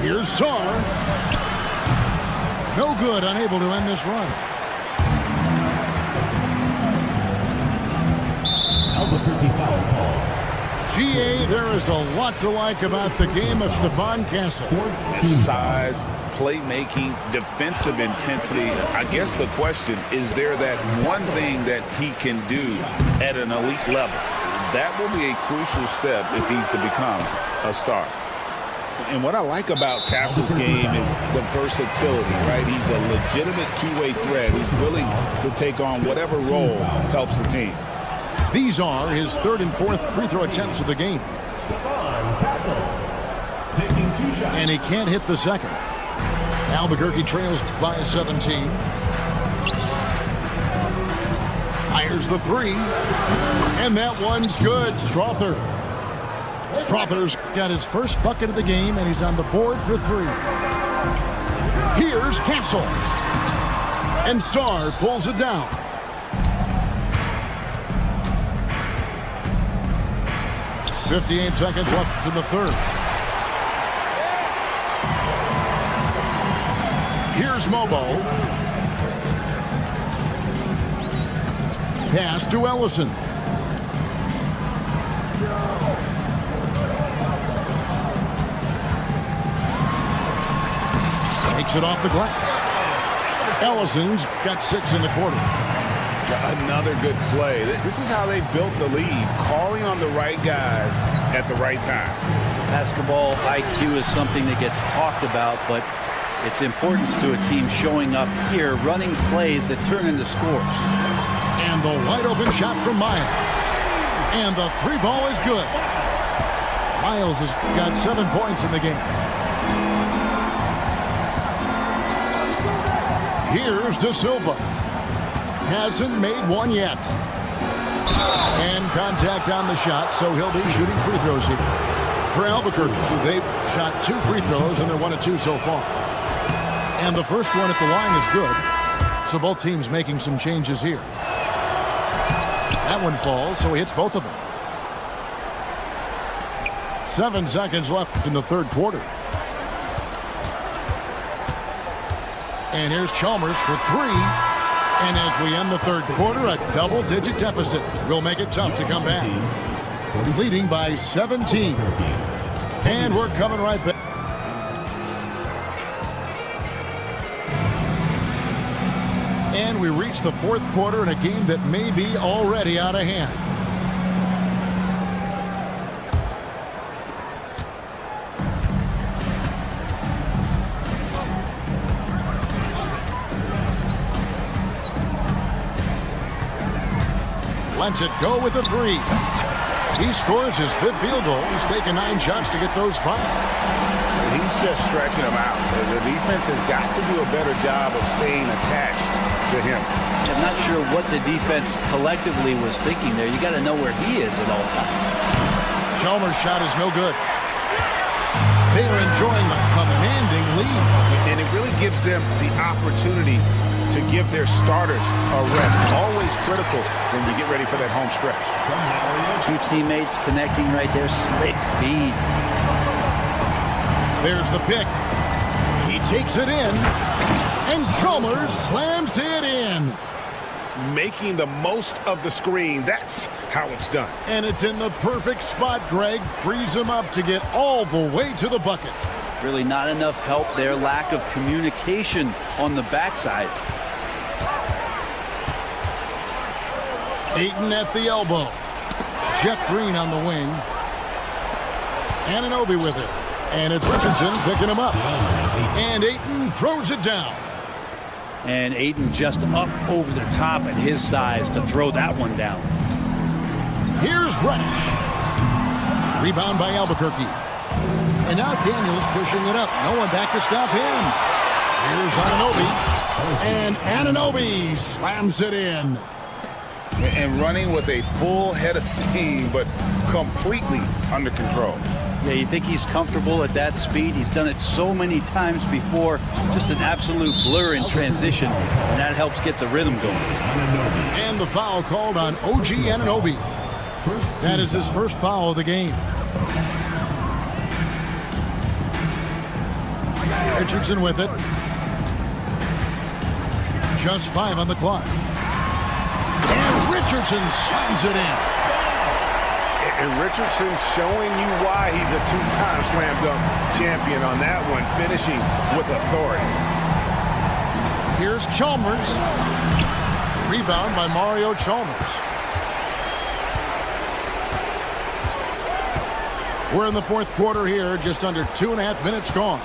Here's Saar. No good, unable to end this run. Albuquerque foul call. GA, there is a lot to like about the game of Stephon Castle. Size, playmaking, defensive intensity. I guess the question, is there that one thing that he can do at an elite level? That will be a crucial step if he's to become a star. And what I like about Castle's game is the versatility, right? He's a legitimate two-way threat. He's willing to take on whatever role helps the team. These are his third and fourth free throw attempts of the game. Stephon Castle taking 2 shots. And he can't hit the second. Albuquerque trails by 17. Fires the three. And that one's good. Strother's got his first bucket of the game, and he's on the board for 3. Here's Castle. And Sarr pulls it down. .58 seconds left in the third. Here's Mobo. Pass to Ellison. Takes it off the glass. Ellison's got 6 in the quarter. Another good play. This is how they built the lead, calling on the right guys at the right time. Basketball IQ is something that gets talked about, but its importance to a team showing up here, running plays that turn into scores. And the wide open shot from Miles. And the 3 ball is good. Miles has got 7 points in the game. Here's De Silva. Hasn't made one yet. And contact on the shot, so he'll be shooting free throws here. For Albuquerque, they've shot 2 free throws, and they're 1 of 2 so far. And the first one at the line is good, so both teams making some changes here. That one falls, so he hits both of them. 7 seconds left in the third quarter. And here's Chalmers for 3. And as we end the third quarter, a double-digit deficit will make it tough to come back. Leading by 17. And we're coming right back. And we reach the fourth quarter in a game that may be already out of hand. Lets it go with the 3. He scores his 5th field goal. He's taken 9 shots to get those 5. He's just stretching them out. The defense has got to do a better job of staying attached to him. I'm not sure what the defense collectively was thinking there. You got to know where he is at all times. Chalmers' shot is no good. They are enjoying a commanding lead. And it really gives them the opportunity to give their starters a rest. Always critical when you get ready for that home stretch. 2 teammates connecting right there. Slick feed. There's the pick. He takes it in. And Chalmers slams it in. Making the most of the screen. That's how it's done. And it's in the perfect spot, Greg. Frees him up to get all the way to the bucket. Really not enough help there. Lack of communication on the backside. Ayton at the elbow. Jeff Green on the wing. Anunoby with it. And it's Richardson picking him up. And Ayton throws it down. And Ayton just up over the top at his size to throw that one down. Here's Reddish. Rebound by Albuquerque. And now Daniels pushing it up. No one back to stop him. Here's Anunoby. And Anunoby slams it in. And running with a full head of steam, but completely under control. Yeah, you think he's comfortable at that speed. He's done it so many times before. Just an absolute blur in transition, and that helps get the rhythm going. And the foul called on OG Anunoby. That is his first foul of the game. Richardson with it. Just 5 on the clock. And Richardson slams it in. And Richardson's showing you why he's a two-time slam dunk champion on that one, finishing with authority. Here's Chalmers. Rebound by Mario Chalmers. We're in the fourth quarter here, just under 2.5 minutes gone.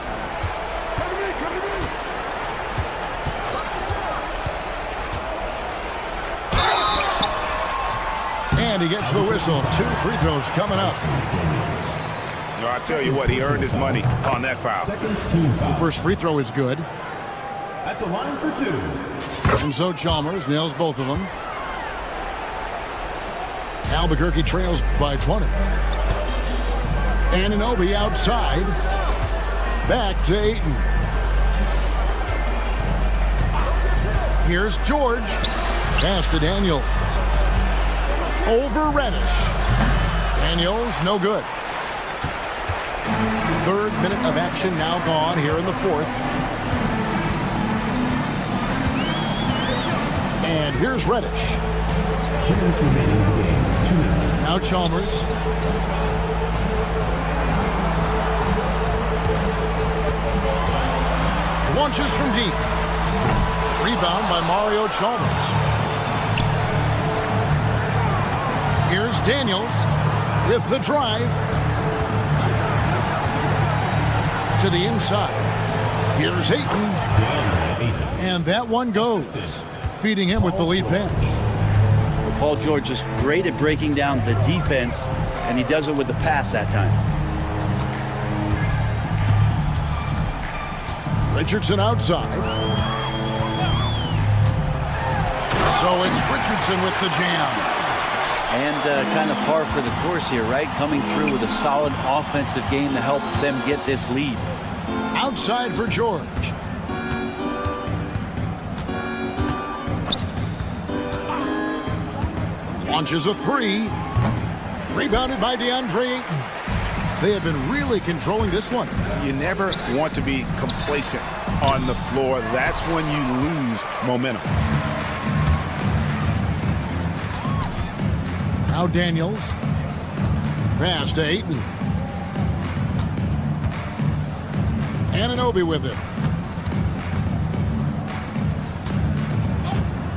And he gets the whistle. 2 free throws coming up. No, I tell you what, he earned his money on that foul. The first free throw is good. At the line for 2. And so Chalmers nails both of them. Albuquerque trails by 20. Anunoby outside. Back to Ayton. Here's George. Pass to Daniel. Over Reddish. Daniels, no good. 3rd minute of action now gone here in the 4th. And here's Reddish. 2 minutes remaining in the game. 2 minutes. Now Chalmers. Launches from deep. Rebound by Mario Chalmers. Here's Daniels with the drive. To the inside. Here's Ayton. And that one goes. Feeding him with the lead pass. Paul George is great at breaking down the defense, and he does it with the pass that time. Richardson outside. So it's Richardson with the jam. And kind of par for the course here, right? Coming through with a solid offensive game to help them get this lead. Outside for George. Launches a 3. Rebounded by DeAndre Ayton. They have been really controlling this one. You never want to be complacent on the floor. That's when you lose momentum. Now Daniels. Pass to Ayton. Anunoby with it.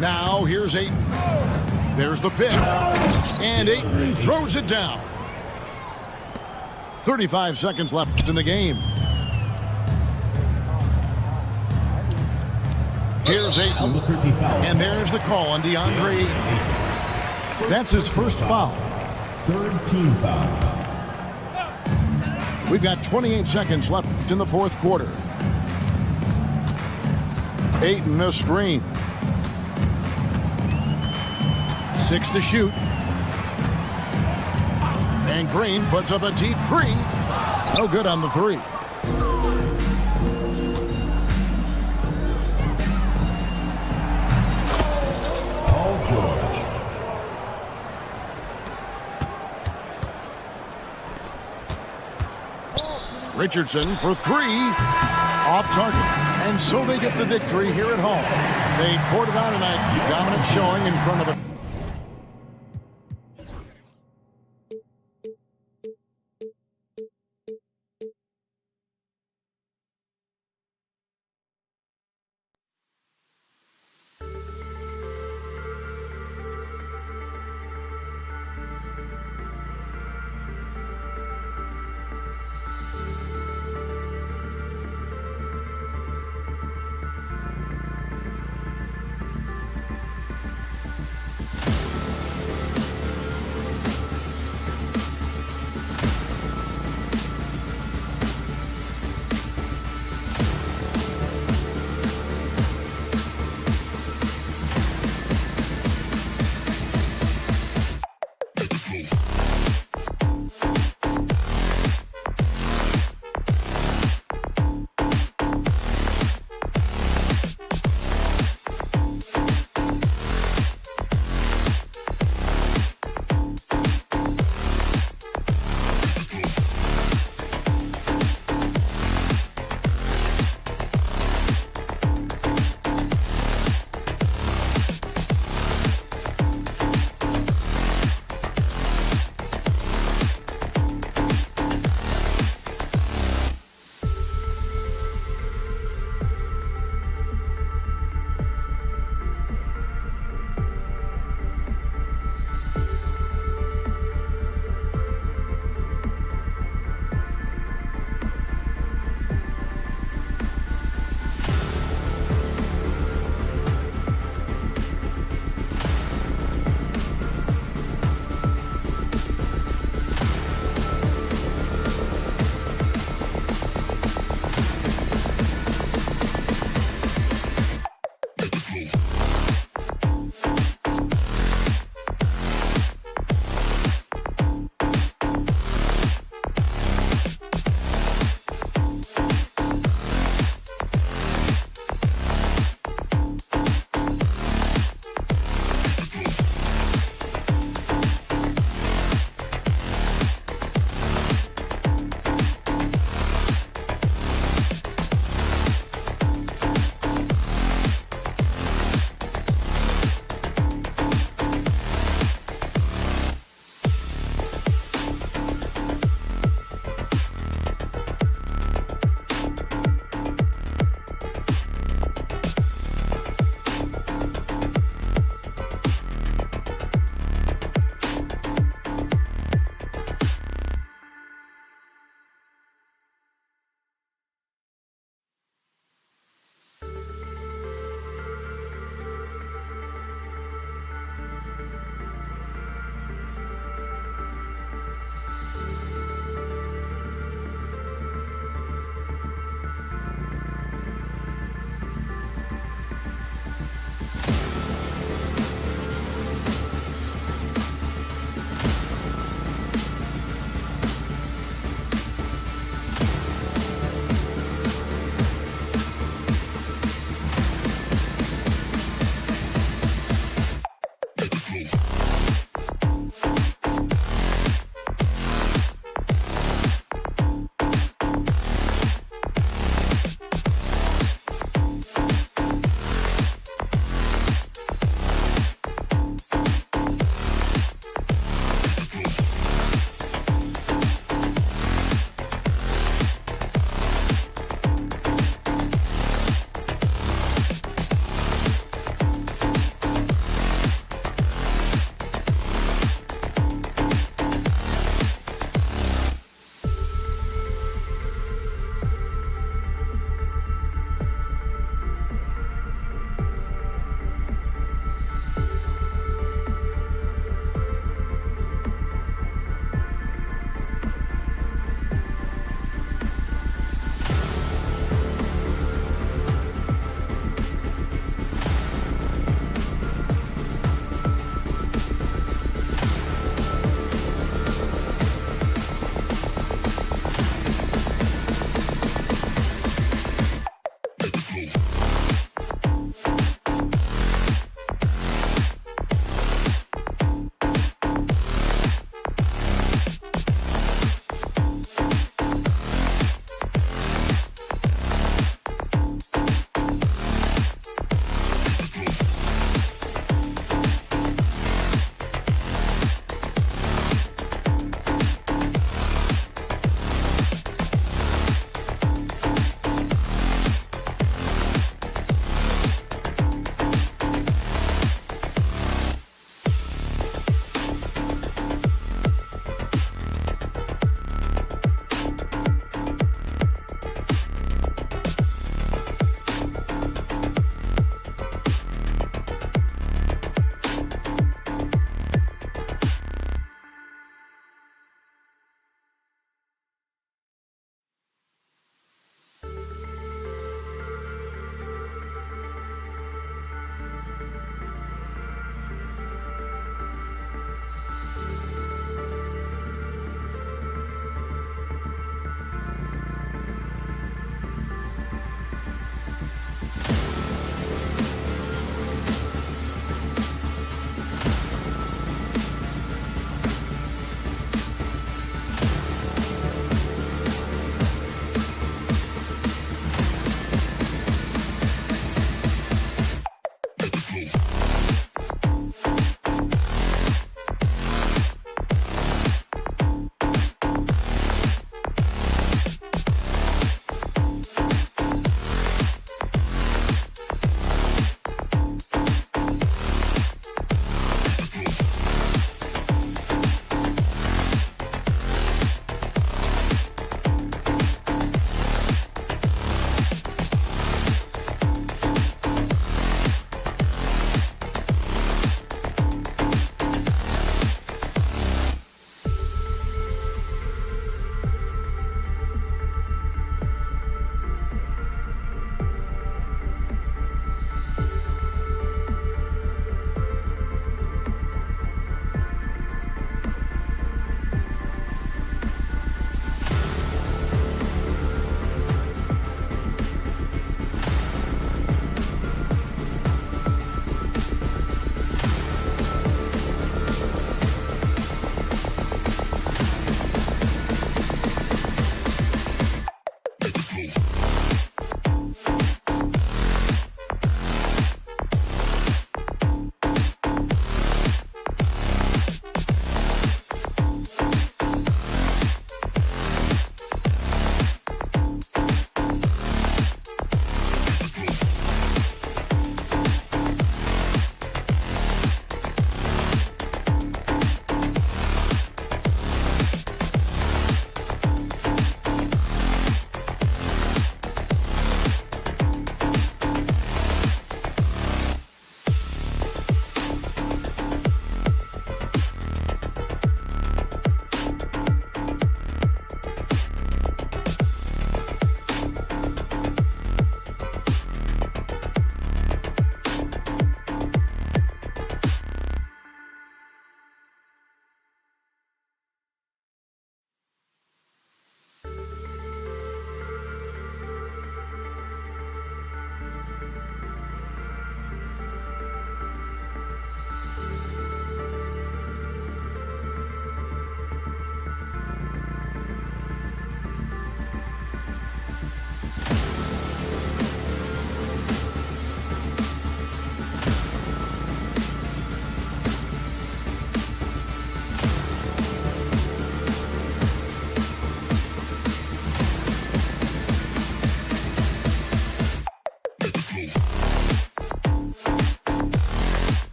Now here's Ayton. There's the pick. And Ayton throws it down. 35 seconds left in the game. Here's Ayton. And there's the call on DeAndre Ayton. That's his first foul. 3rd team foul. We've got 28 seconds left in the fourth quarter. Ayton, a screen. 6 to shoot. And Green puts up a deep 3. No good on the 3. Paul George. Richardson for 3. Off target. And so they get the victory here at home. They poured it on tonight. Dominant showing in front of the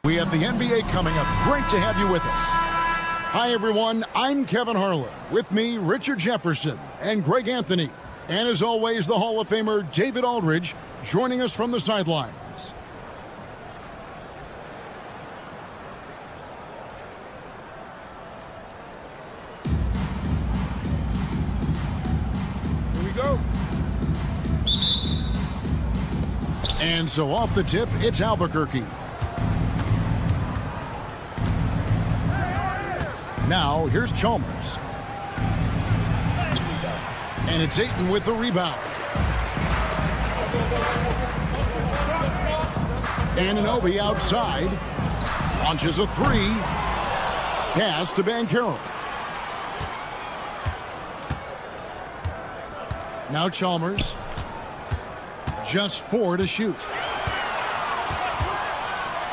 We have the NBA coming up. Great to have you with us. Hi, everyone. I'm Kevin Harlan. With me, Richard Jefferson and Greg Anthony. And as always, the Hall of Famer David Aldridge joining us from the sidelines. Here we go. And so off the tip, it's Albuquerque. Now, here's Chalmers. And it's Ayton with the rebound. Anunoby outside. Launches a three. Pass to Banchero. Now Chalmers. Just 4 to shoot.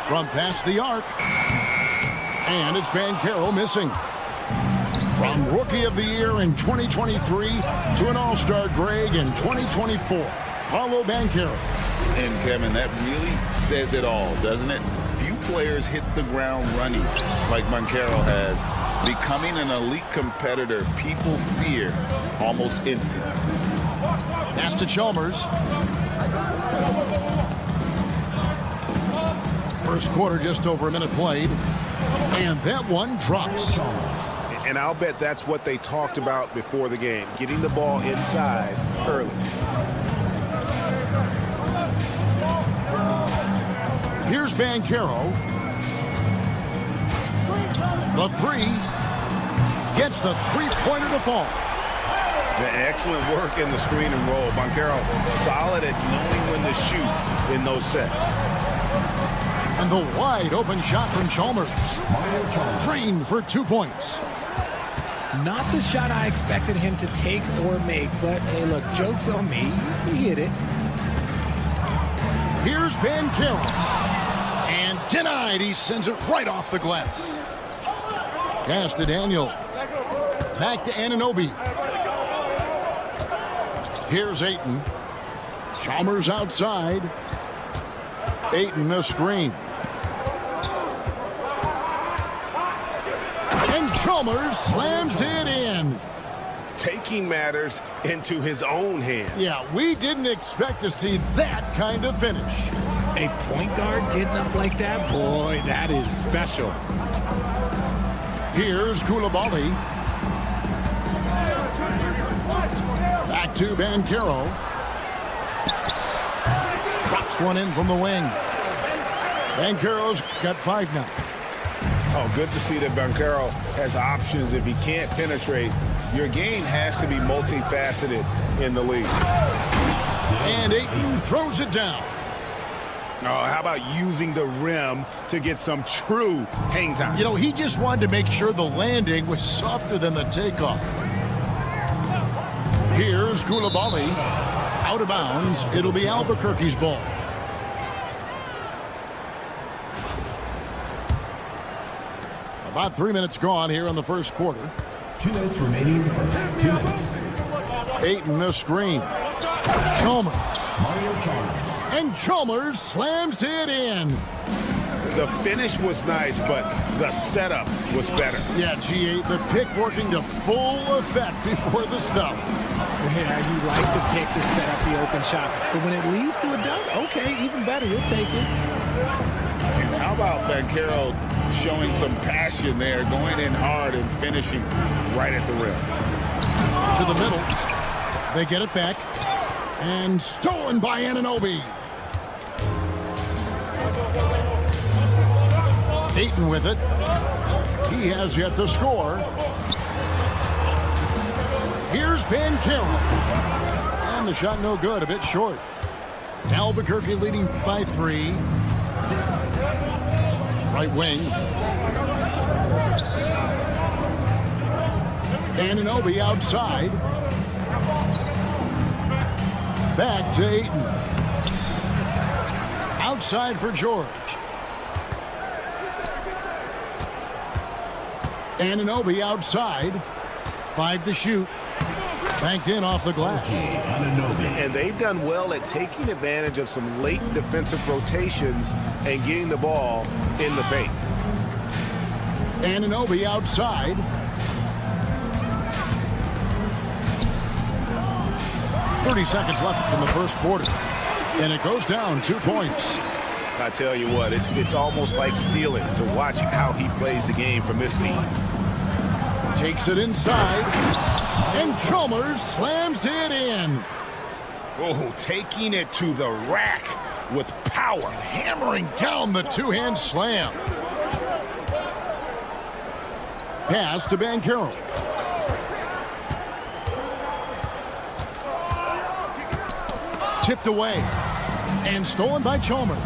From past the arc. And it's Banchero missing. From Rookie of the Year in 2023 to an All-Star Greg in 2024. Paolo Banchero. And Kevin, that really says it all, doesn't it? Few players hit the ground running like Banchero has. Becoming an elite competitor, people fear almost instantly. Pass to Chalmers. First quarter, just over a minute played. And that one drops. And I'll bet that's what they talked about before the game, getting the ball inside early. Here's Banchero. The three. Gets the three-pointer to fall. The excellent work in the screen and roll. Banchero solid at knowing when to shoot in those sets. And the wide-open shot from Chalmers. Drained for 2 points. Not the shot I expected him to take or make, but hey, look, joke's on me. He hit it. Here's Banchero. And denied. He sends it right off the glass. Pass to Daniels. Back to Anunoby. Here's Ayton. Chalmers outside. Ayton a screen. And Chalmers slams it in. Taking matters into his own hands. Yeah, we didn't expect to see that kind of finish. A point guard getting up like that, boy, that is special. Here's Koulibaly. Back to Banchero. Drops one in from the wing. Banchero's got 5 now. Oh, good to see that Banchero has options. If he can't penetrate, your game has to be multifaceted in the league. And Ayton throws it down. Oh, how about using the rim to get some true hang time? You know, he just wanted to make sure the landing was softer than the takeoff. Here's Koulibaly. Out of bounds. It'll be Albuquerque's ball. About 3 minutes gone here in the first quarter. 2 minutes remaining in the first. 2 minutes. Ayton a screen. Chalmers. Mario Chalmers. And Chalmers slams it in. The finish was nice, but the setup was better. Yeah, G8, the pick working to full effect before the stuff. Yeah, you like the pick to set up the open shot. But when it leads to a dunk, okay, even better, you'll take it. And how about Banchero showing some passion there, going in hard and finishing right at the rim. To the middle. They get it back. And stolen by Anunoby. Ayton with it. He has yet to score. Here's Banchero. And the shot no good, a bit short. Albuquerque leading by 3. Right wing. Anunoby outside. Back to Ayton. Outside for George. Anunoby outside. 5 to shoot. Banked in off the glass. And they've done well at taking advantage of some late defensive rotations and getting the ball in the paint. Anunoby outside. "30 seconds left in the first quarter. And it goes down 2 points. I tell you what, it's almost like stealing to watch how he plays the game from this scene. Takes it inside. And Chalmers slams it in. Oh, taking it to the rack with power. Hammering down the two-hand slam. Pass to Banchero. Tipped away. And stolen by Chalmers.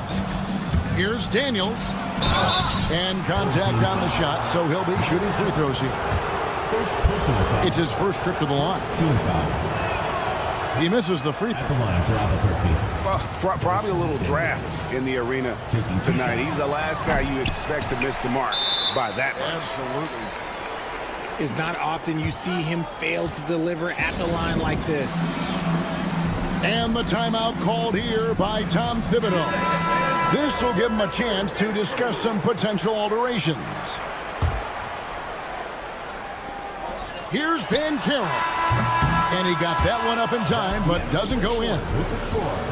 Here's Daniels. And contact on the shot, so he'll be shooting free throws here. It's his first trip to the line. He misses the free throw. Well, probably a little draft in the arena tonight. He's the last guy you expect to miss the mark by that much. Absolutely. It's not often you see him fail to deliver at the line like this. And the timeout called here by Tom Thibodeau. This will give him a chance to discuss some potential alterations. Here's Banchero. And he got that one up in time, but doesn't go in.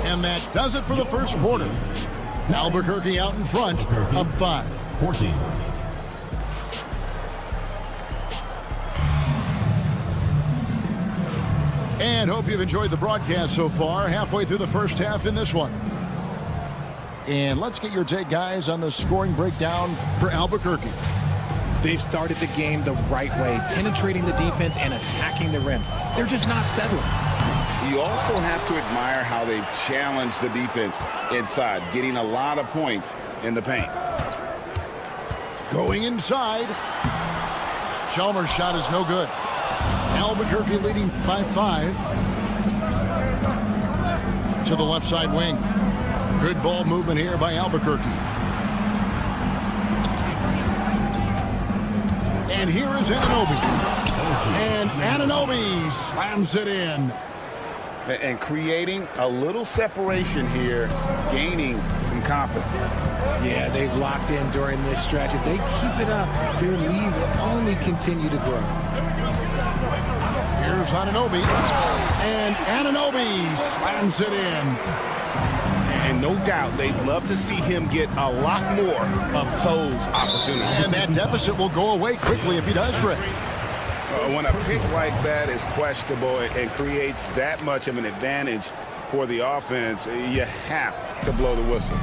And that does it for the first quarter. Albuquerque out in front, up 5. And hope you've enjoyed the broadcast so far. Halfway through the first half in this one. And let's get your take, guys, on the scoring breakdown for Albuquerque. They've started the game the right way, penetrating the defense and attacking the rim. They're just not settling. You also have to admire how they've challenged the defense inside, getting a lot of points in the paint. Going inside. Chalmers' shot is no good. Albuquerque leading by 5. To the left side wing. Good ball movement here by Albuquerque. And here is Anunoby. And Anunoby slams it in. And creating a little separation here, gaining some confidence. Yeah, they've locked in during this stretch. If they keep it up, their lead will only continue to grow. Here's Anunoby. And Anunoby slams it in. And no doubt they'd love to see him get a lot more of those opportunities. And that deficit will go away quickly if he does, Greg. When a pick like that is questionable and creates that much of an advantage for the offense, you have to blow the whistle.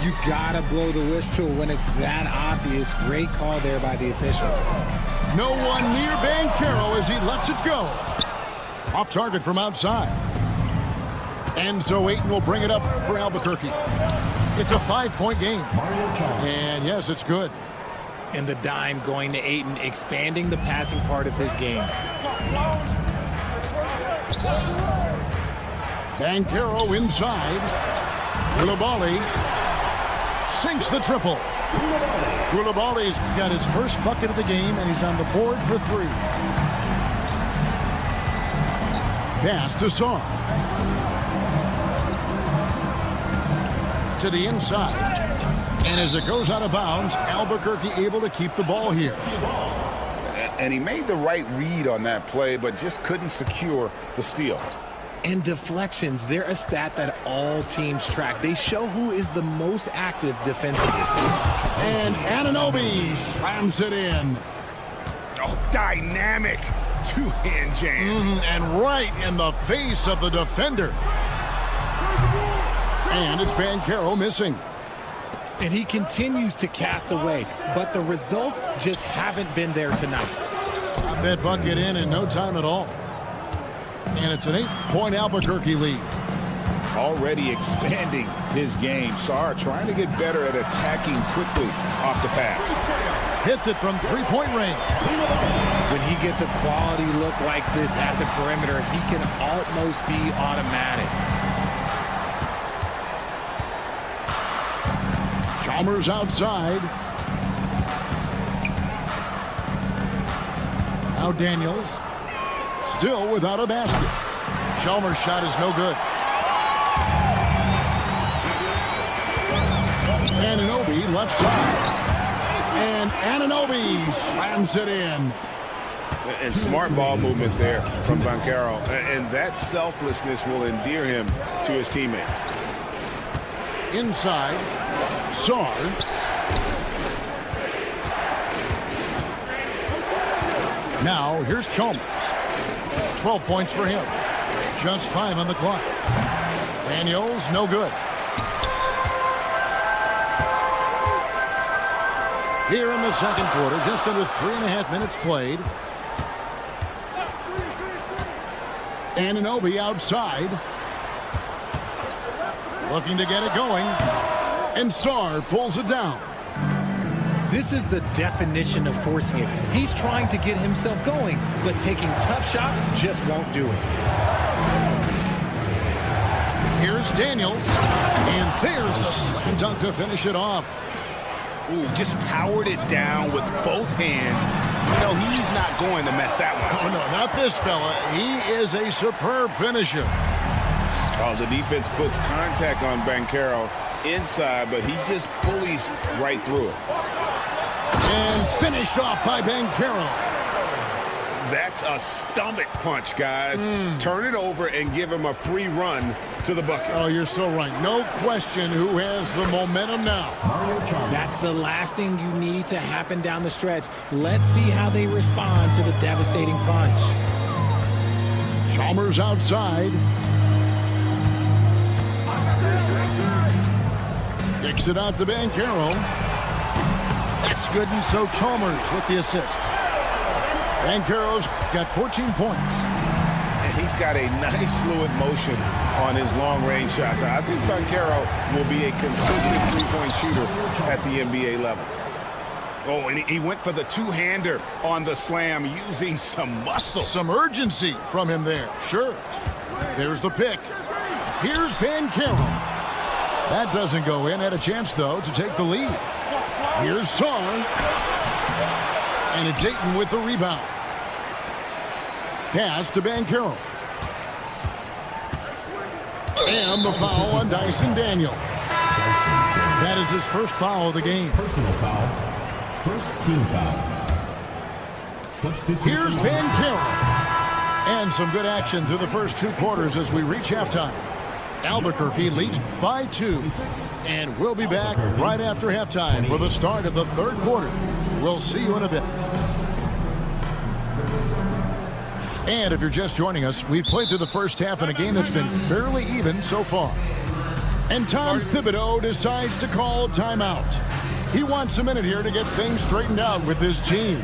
You gotta blow the whistle when it's that obvious. Great call there by the official. No one near Banchero as he lets it go. Off target from outside. And so Ayton will bring it up for Albuquerque. It's a 5-point game. And yes, it's good. And the dime going to Ayton, expanding the passing part of his game. Banchero inside. Coulibaly sinks the triple. Coulibaly's got his first bucket of the game, and he's on the board for 3. Pass to Saw. To the inside. And as it goes out of bounds, Albuquerque able to keep the ball here. And he made the right read on that play, but just couldn't secure the steal. And deflections, they're a stat that all teams track. They show who is the most active defensively. And Anunoby slams it in. Oh, dynamic two-hand jam. And right in the face of the defender. And it's Banchero missing. And he continues to cast away, but the results just haven't been there tonight. Got that bucket in no time at all. And it's an 8-point Albuquerque lead. Already expanding his game. Sarr trying to get better at attacking quickly off the pass. Hits it from 3-point range. When he gets a quality look like this at the perimeter, he can almost be automatic. Chalmers outside. Now Daniels still without a basket. Chalmers' shot is no good. Anunoby left side. And Anunoby slams it in. And smart ball movement there from Banchero. And that selflessness will endear him to his teammates. Inside, Saar. Now, here's Chalmers. 12 points for him. Just 5 on the clock. Daniels, no good. Here in the second quarter, just under 3.5 minutes played. Anunoby outside. Looking to get it going. And Saar pulls it down. This is the definition of forcing it. He's trying to get himself going, but taking tough shots just won't do it. Here's Daniels. And there's the slam dunk to finish it off. Ooh, just powered it down with both hands. You know, he's not going to mess that one up. Oh, no, not this fella. He is a superb finisher. Oh, the defense puts contact on Banchero inside, but he just bullies right through it. And finished off by Banchero. That's a stomach punch, guys. Turn it over and give him a free run to the bucket. Oh, you're so right. No question who has the momentum now. That's the last thing you need to happen down the stretch. Let's see how they respond to the devastating punch. Chalmers outside. Kicks it out to Banchero. That's good, and so Chalmers with the assist. Banchero's got 14 points. And he's got a nice fluid motion on his long-range shots. I think Banchero will be a consistent three-point shooter at the NBA level. Oh, and he went for the two-hander on the slam using some muscle. Some urgency from him there. Sure. There's the pick. Here's Banchero. That doesn't go in. Had a chance, though, to take the lead. Here's Saar. And it's Ayton with the rebound. Pass to Banchero. And the foul on Dyson Daniel. That is his first foul of the game. Personal foul. First team foul. Substitution. Here's Banchero. And some good action through the first 2 quarters as we reach halftime. Albuquerque leads by 2. And we'll be back right after halftime for the start of the third quarter. We'll see you in a bit. And if you're just joining us, we've played through the first half in a game that's been fairly even so far. And Tom Thibodeau decides to call timeout. He wants a minute here to get things straightened out with his team.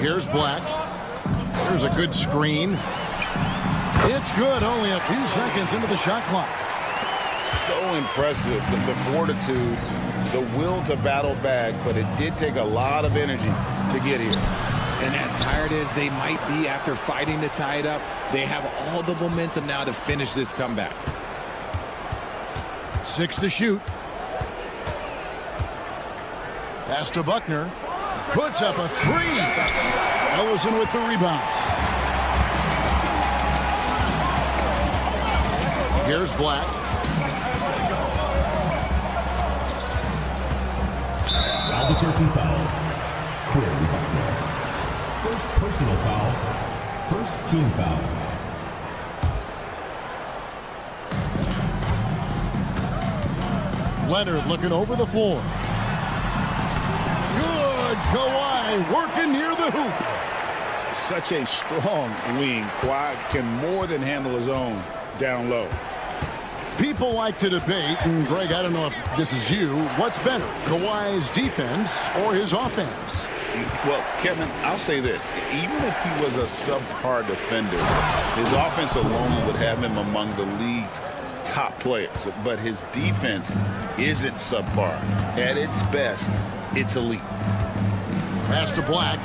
Here's Black. There's a good screen. It's good, only a few seconds into the shot clock. So impressive, the fortitude, the will to battle back, but it did take a lot of energy to get here. And as tired as they might be after fighting to tie it up, they have all the momentum now to finish this comeback. 6 to shoot. Pass to Buckner. Puts up a 3. Ellison with the rebound. Here's Black. Albuquerque foul. Corey Buckner. First personal foul. First team foul. Leonard looking over the floor. Good. Kawhi working near the hoop. Such a strong wing. Kawhi can more than handle his own down low. People like to debate, and Greg, I don't know if this is you, what's better, Kawhi's defense or his offense? Well, Kevin, I'll say this. Even if he was a subpar defender, his offense alone would have him among the league's top players. But his defense isn't subpar. At its best, it's elite. Pass to Black.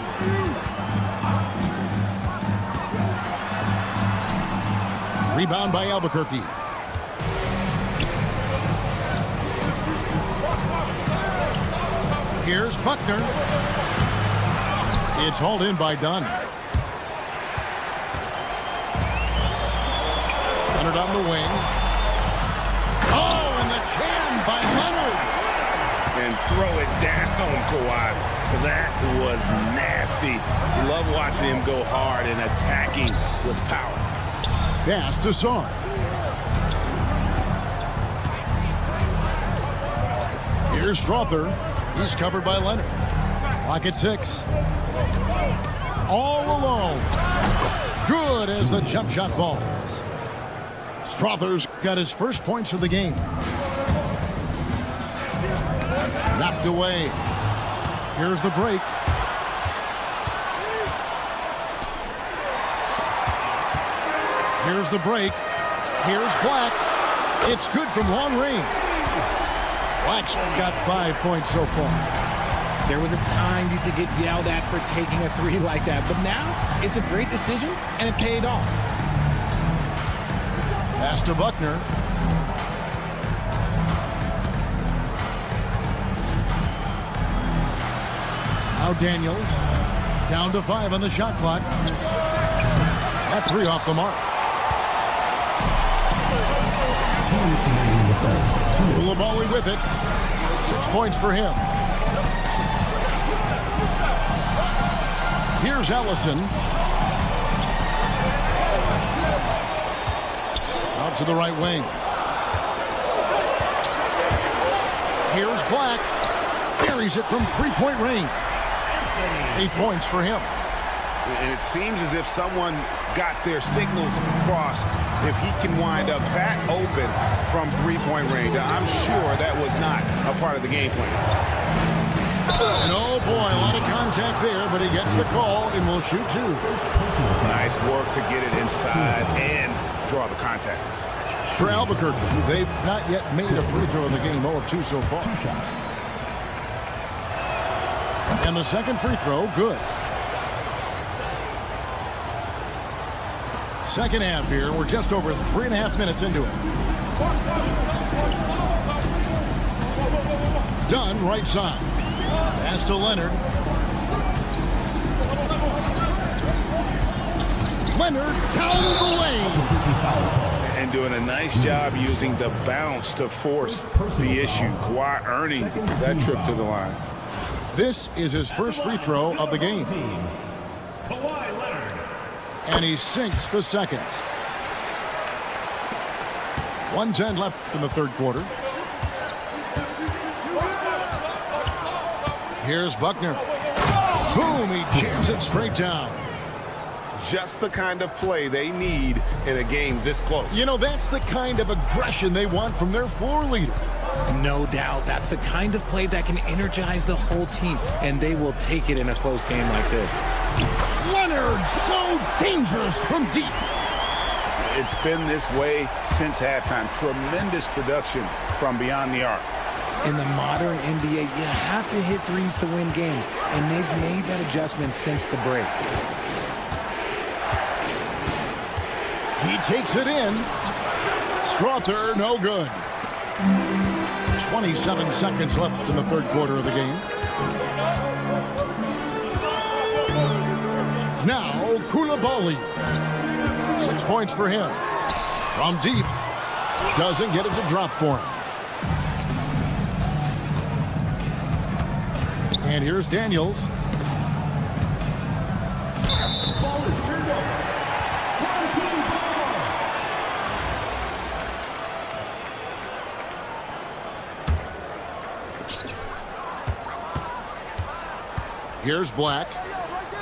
Rebound by Albuquerque. Here's Buckner. It's hauled in by Dunn. Leonard on the wing. Oh, and the jam by Leonard. And throw it down, Kawhi. That was nasty. Love watching him go hard and attacking with power. Pass to Saar. Here's Strother. He's covered by Leonard. Clock at 6. All alone. Good as the jump shot falls. Strother's got his first points of the game. Knocked away. Here's the break. Here's the break. Here's Black. It's good from long range. Black's got 5 points so far. There was a time you could get yelled at for taking a three like that, but now it's a great decision, and it paid off. Pass to Buckner. Now Daniels. Down to 5 on the shot clock. That 3 off the mark. Koulibaly with it. 6 points for him. Here's Ellison. Out to the right wing. Here's Black. Carries it from three-point range. 8 points for him. And it seems as if someone got their signals crossed if he can wind up that open from three-point range. I'm sure that was not a part of the game plan. And oh boy, a lot of contact there, but he gets the call and will shoot 2. Nice work to get it inside and draw the contact. For Albuquerque, they've not yet made a free throw in the game, 0 of 2 so far. And the second free throw, good. Second half here. We're just over 3.5 minutes into it. Dunn, right side. Pass to Leonard. Leonard down the lane. And doing a nice job using the bounce to force the issue. Kawhi earning that trip to the line. This is his first free throw of the game. Kawhi Leonard. And he sinks the second. 1:10 left in the third quarter. Here's Buckner. Boom, he jams it straight down. Just the kind of play they need in a game this close. You know, that's the kind of aggression they want from their floor leader. No doubt, that's the kind of play that can energize the whole team, and they will take it in a close game like this. Leonard, so dangerous from deep. It's been this way since halftime. Tremendous production from beyond the arc. In the modern NBA, you have to hit threes to win games, and they've made that adjustment since the break. He takes it in. Strother, no good. 27 seconds left in the third quarter of the game. Now, Koulibaly. 6 points for him. From deep. Doesn't get it to drop for him. And here's Daniels. Ball is turned over. Here's Black.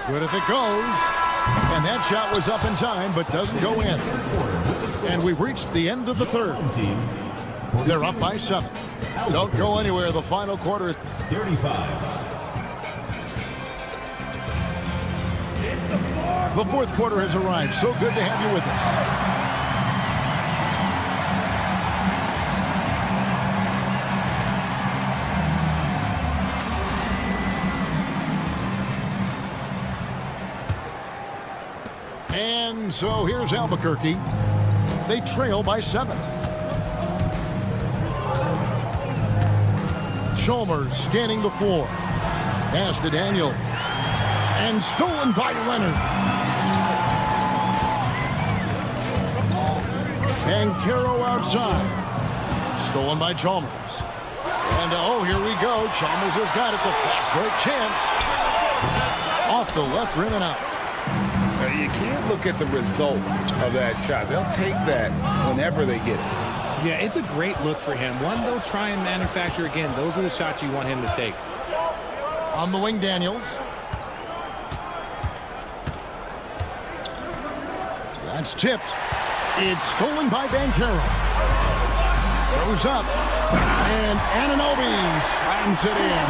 Good if it goes. And that shot was up in time, but doesn't go in. And we've reached the end of the third. Team, They're up by 7. Don't go anywhere. The final quarter is 35. the fourth quarter has arrived. So good to have you with us. And so here's Albuquerque. They trail by 7. Chalmers scanning the floor. Pass to Daniels. And stolen by Leonard. Banchero outside. Stolen by Chalmers. And oh, here we go. Chalmers has got it. The fast break chance. Off the left rim and out. You can't look at the result of that shot. They'll take that whenever they get it. Yeah, it's a great look for him. One they'll try and manufacture again. Those are the shots you want him to take. On the wing, Daniels. That's tipped. It's stolen by Banchero. Goes up. And Anunoby slams it in.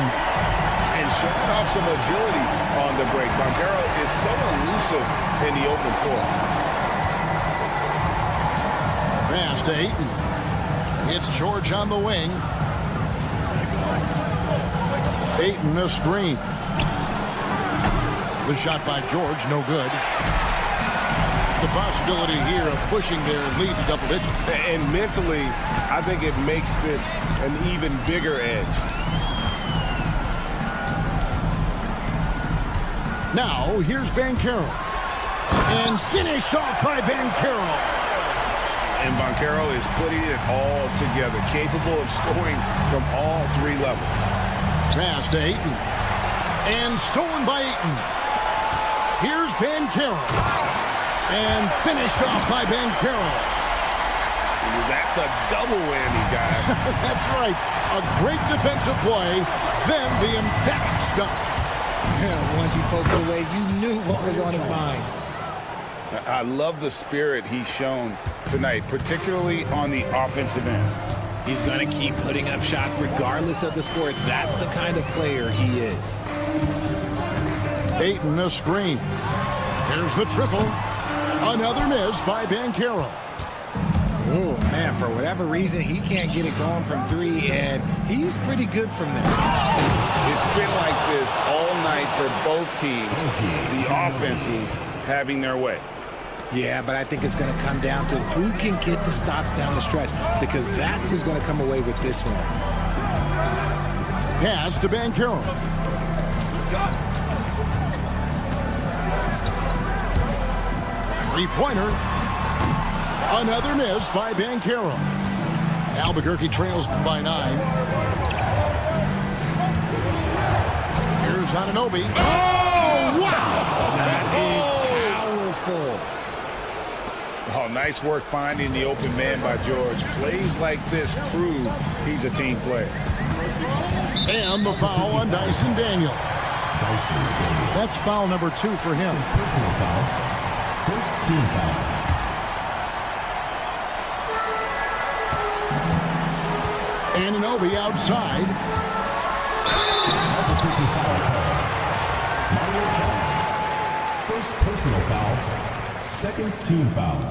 And showing off some agility on the break. Banchero is so elusive in the open floor. Pass to Ayton. It's George on the wing. Ayton a screen. The shot by George, no good. The possibility here of pushing their lead to double digits. And mentally, I think it makes this an even bigger edge. Now, here's Banchero. And finished off by Banchero. And Banchero is putting it all together, capable of scoring from all 3 levels. Pass to Ayton. And stolen by Ayton. Here's Banchero. And finished off by Banchero. That's a double whammy, guys. That's right. A great defensive play, then the emphatic stuff. Once you poked it away, you knew what was on his mind. I love the spirit he's shown tonight, particularly on the offensive end. He's going to keep putting up shots regardless of the score. That's the kind of player he is. Ayton the screen. Here's the triple. Another miss by Banchero. Oh, man, for whatever reason, he can't get it going from 3, and he's pretty good from there. It's been like this all night for both teams, the offenses having their way. Yeah, but I think it's going to come down to who can get the stops down the stretch, because that's who's going to come away with this one. Pass to Banchero. Three-pointer. Another miss by Banchero. Albuquerque trails by 9. Here's Anunoby. Oh, wow! That is powerful. Oh, nice work finding the open man by George. Plays like this prove he's a team player. And the foul on Dyson Daniel. That's foul number 2 for him. Personal foul. First team foul. Anunoby outside. First personal foul. Second team foul.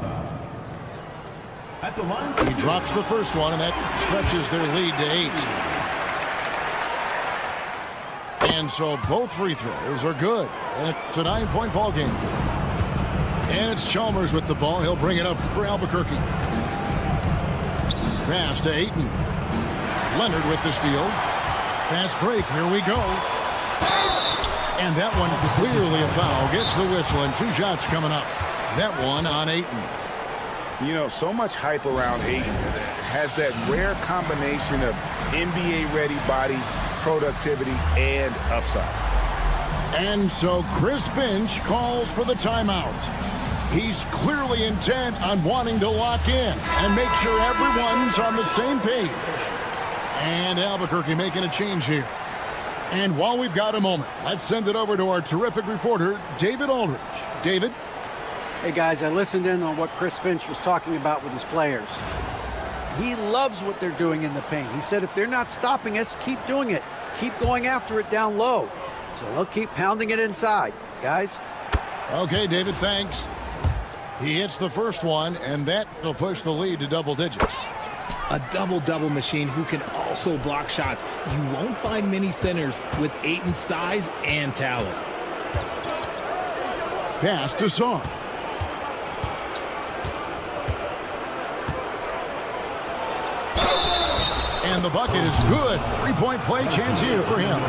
At the line, He drops the first one, and that stretches their lead to 8. And so both free throws are good. And it's a 9-point ball game. And it's Chalmers with the ball. He'll bring it up for Albuquerque. Pass to Ayton. Leonard with the steal. Fast break. Here we go. And that one clearly a foul. Gets the whistle, and 2 shots coming up. That one on Ayton. You know, so much hype around Ayton. Has that rare combination of NBA-ready body, productivity, and upside. And so Chris Finch calls for the timeout. He's clearly intent on wanting to lock in and make sure everyone's on the same page. And Albuquerque making a change here. And while we've got a moment, let's send it over to our terrific reporter, David Aldridge. David? Hey guys, I listened in on what Chris Finch was talking about with his players. He loves what they're doing in the paint. He said if they're not stopping us, keep doing it. Keep going after it down low. So they'll keep pounding it inside, guys. Okay, David, thanks. He hits the first one, and that will push the lead to double digits. A double-double machine who can also block shots. You won't find many centers with Ayton's size and talent. Pass to Song. And the bucket is good. Three-point play chance here for him.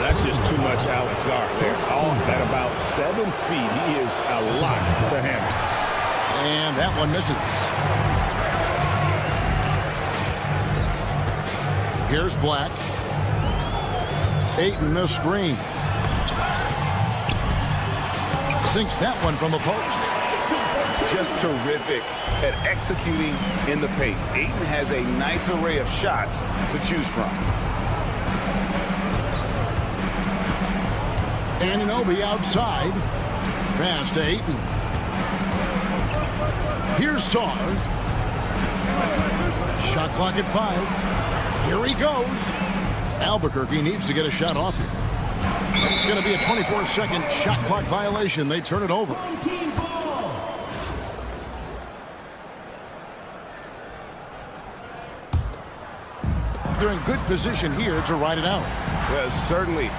That's just too much Alex Zar. They're all at about 7 feet. He is a lot to handle. And that one misses. Here's Black. Ayton the screen. Sinks that one from the post. Just terrific at executing in the paint. Ayton has a nice array of shots to choose from. Anunoby outside. Pass to Ayton. Here's Sar. Shot clock at 5. Here he goes. Albuquerque needs to get a shot off here. It's going to be a 24-second shot clock violation. They turn it over. They're in good position here to ride it out. Well, certainly,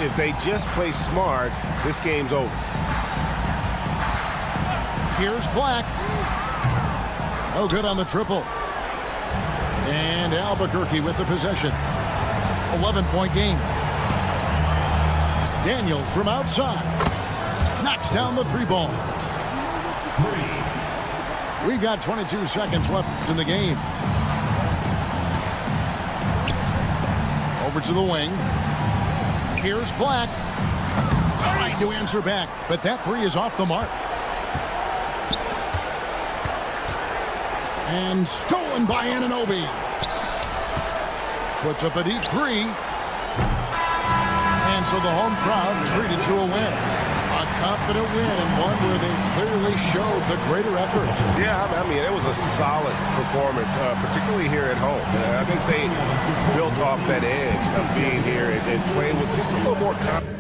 if they just play smart, this game's over. Here's Black. Oh, good on the triple. And Albuquerque with the possession. 11-point game. Daniels from outside. Knocks down the 3-ball. We've got 22 seconds left in the game. Over to the wing. Here's Black. Trying to answer back, but that 3 is off the mark. And stolen by Anunoby. Puts up a deep 3. And so the home crowd treated to a win. A confident win, and one where they clearly showed the greater effort. Yeah, I mean, it was a solid performance, particularly here at home. I think they built off that edge of being here and playing with just a little more confidence.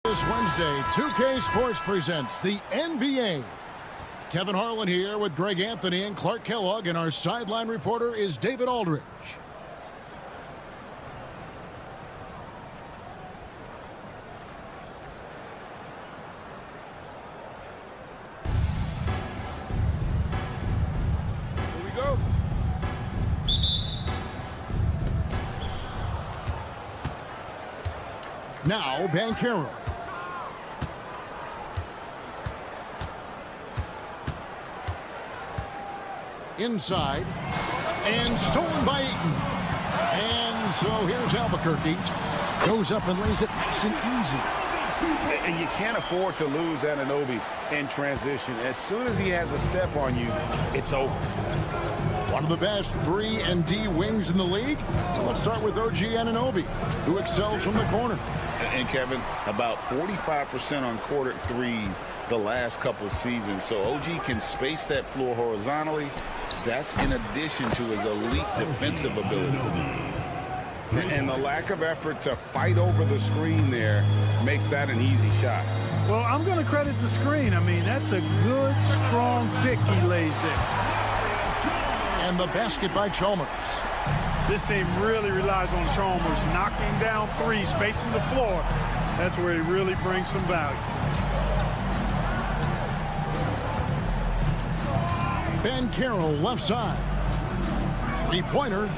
This Wednesday, 2K Sports presents the NBA. Kevin Harlan here with Greg Anthony and Clark Kellogg, and our sideline reporter is David Aldridge. Here we go. Now, Banchero. Inside, and stolen by Eaton. And so here's Albuquerque. Goes up and lays it nice and easy. And you can't afford to lose Anunoby in transition. As soon as he has a step on you, it's over. One of the best 3 and D wings in the league. So let's start with OG Anunoby, who excels from the corner. And Kevin, about 45% on quarter threes the last couple seasons. So OG can space that floor horizontally. That's in addition to his elite defensive ability. And the lack of effort to fight over the screen there makes that an easy shot. Well, I'm going to credit the screen. I mean, that's a good, strong pick he lays there. And the basket by Chalmers. This team really relies on Chalmers knocking down threes, spacing the floor. That's where he really brings some value. Banchero left side. Three-pointer.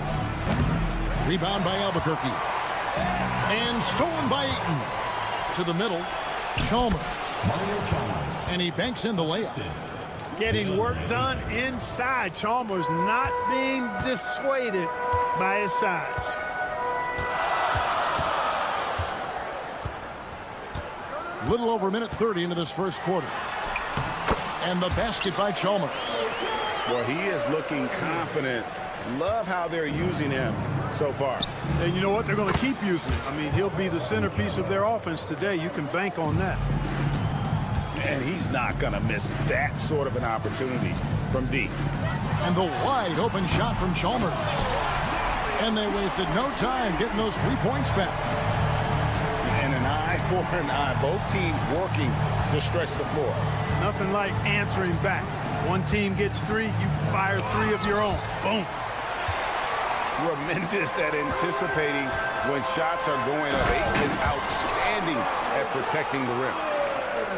Rebound by Albuquerque. And stolen by Eaton. To the middle, Chalmers. And he banks in the layup. Getting work done inside. Chalmers not being dissuaded by his size. Little over a minute 30 into this first quarter. And the basket by Chalmers. Well, he is looking confident. Love how they're using him so far. And you know what? They're going to keep using him. I mean, he'll be the centerpiece of their offense today. You can bank on that. And he's not going to miss that sort of an opportunity from deep. And the wide open shot from Chalmers. And they wasted no time getting those 3 points back. And an eye for an eye. Both teams working to stretch the floor. Nothing like answering back. One team gets 3, you fire 3 of your own. Boom. Tremendous at anticipating when shots are going up. Ayton is outstanding at protecting the rim.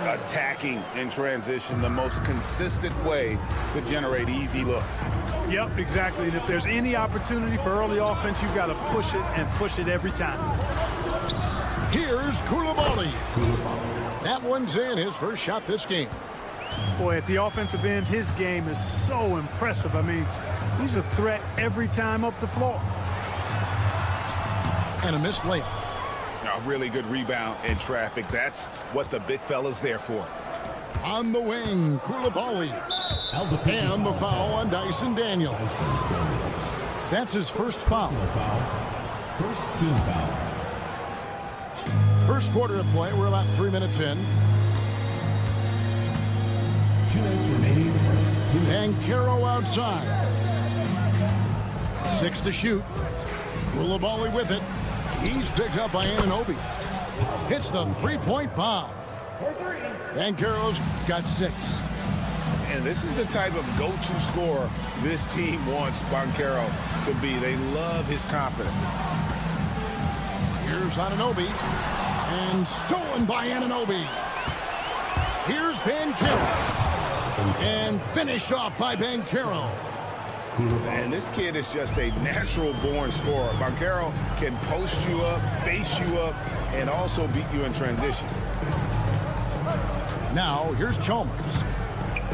Attacking in transition, the most consistent way to generate easy looks. Yep, exactly. And if there's any opportunity for early offense, you've got to push it and push it every time. Here's Koulibaly. That one's in, his first shot this game. Boy, at the offensive end, his game is so impressive. I mean, he's a threat every time up the floor. And a missed layup. A really good rebound in traffic. That's what the big fella's there for. On the wing, Koulibaly. And the foul on Dyson Daniels. That's his first foul. First team foul. First quarter of play, we're about 3 minutes in. 2 minutes remaining. First 2 minutes. Banchero outside. 6 to shoot. Koulibaly with it. He's picked up by Anunoby. Hits the 3-point bomb. Banchero's got 6. And this is the type of go-to scorer this team wants Banchero to be. They love his confidence. Here's Anunoby. And stolen by Anunoby. Here's Banchero. And finished off by Banchero. And this kid is just a natural-born scorer. Banchero can post you up, face you up, and also beat you in transition. Now, here's Chalmers.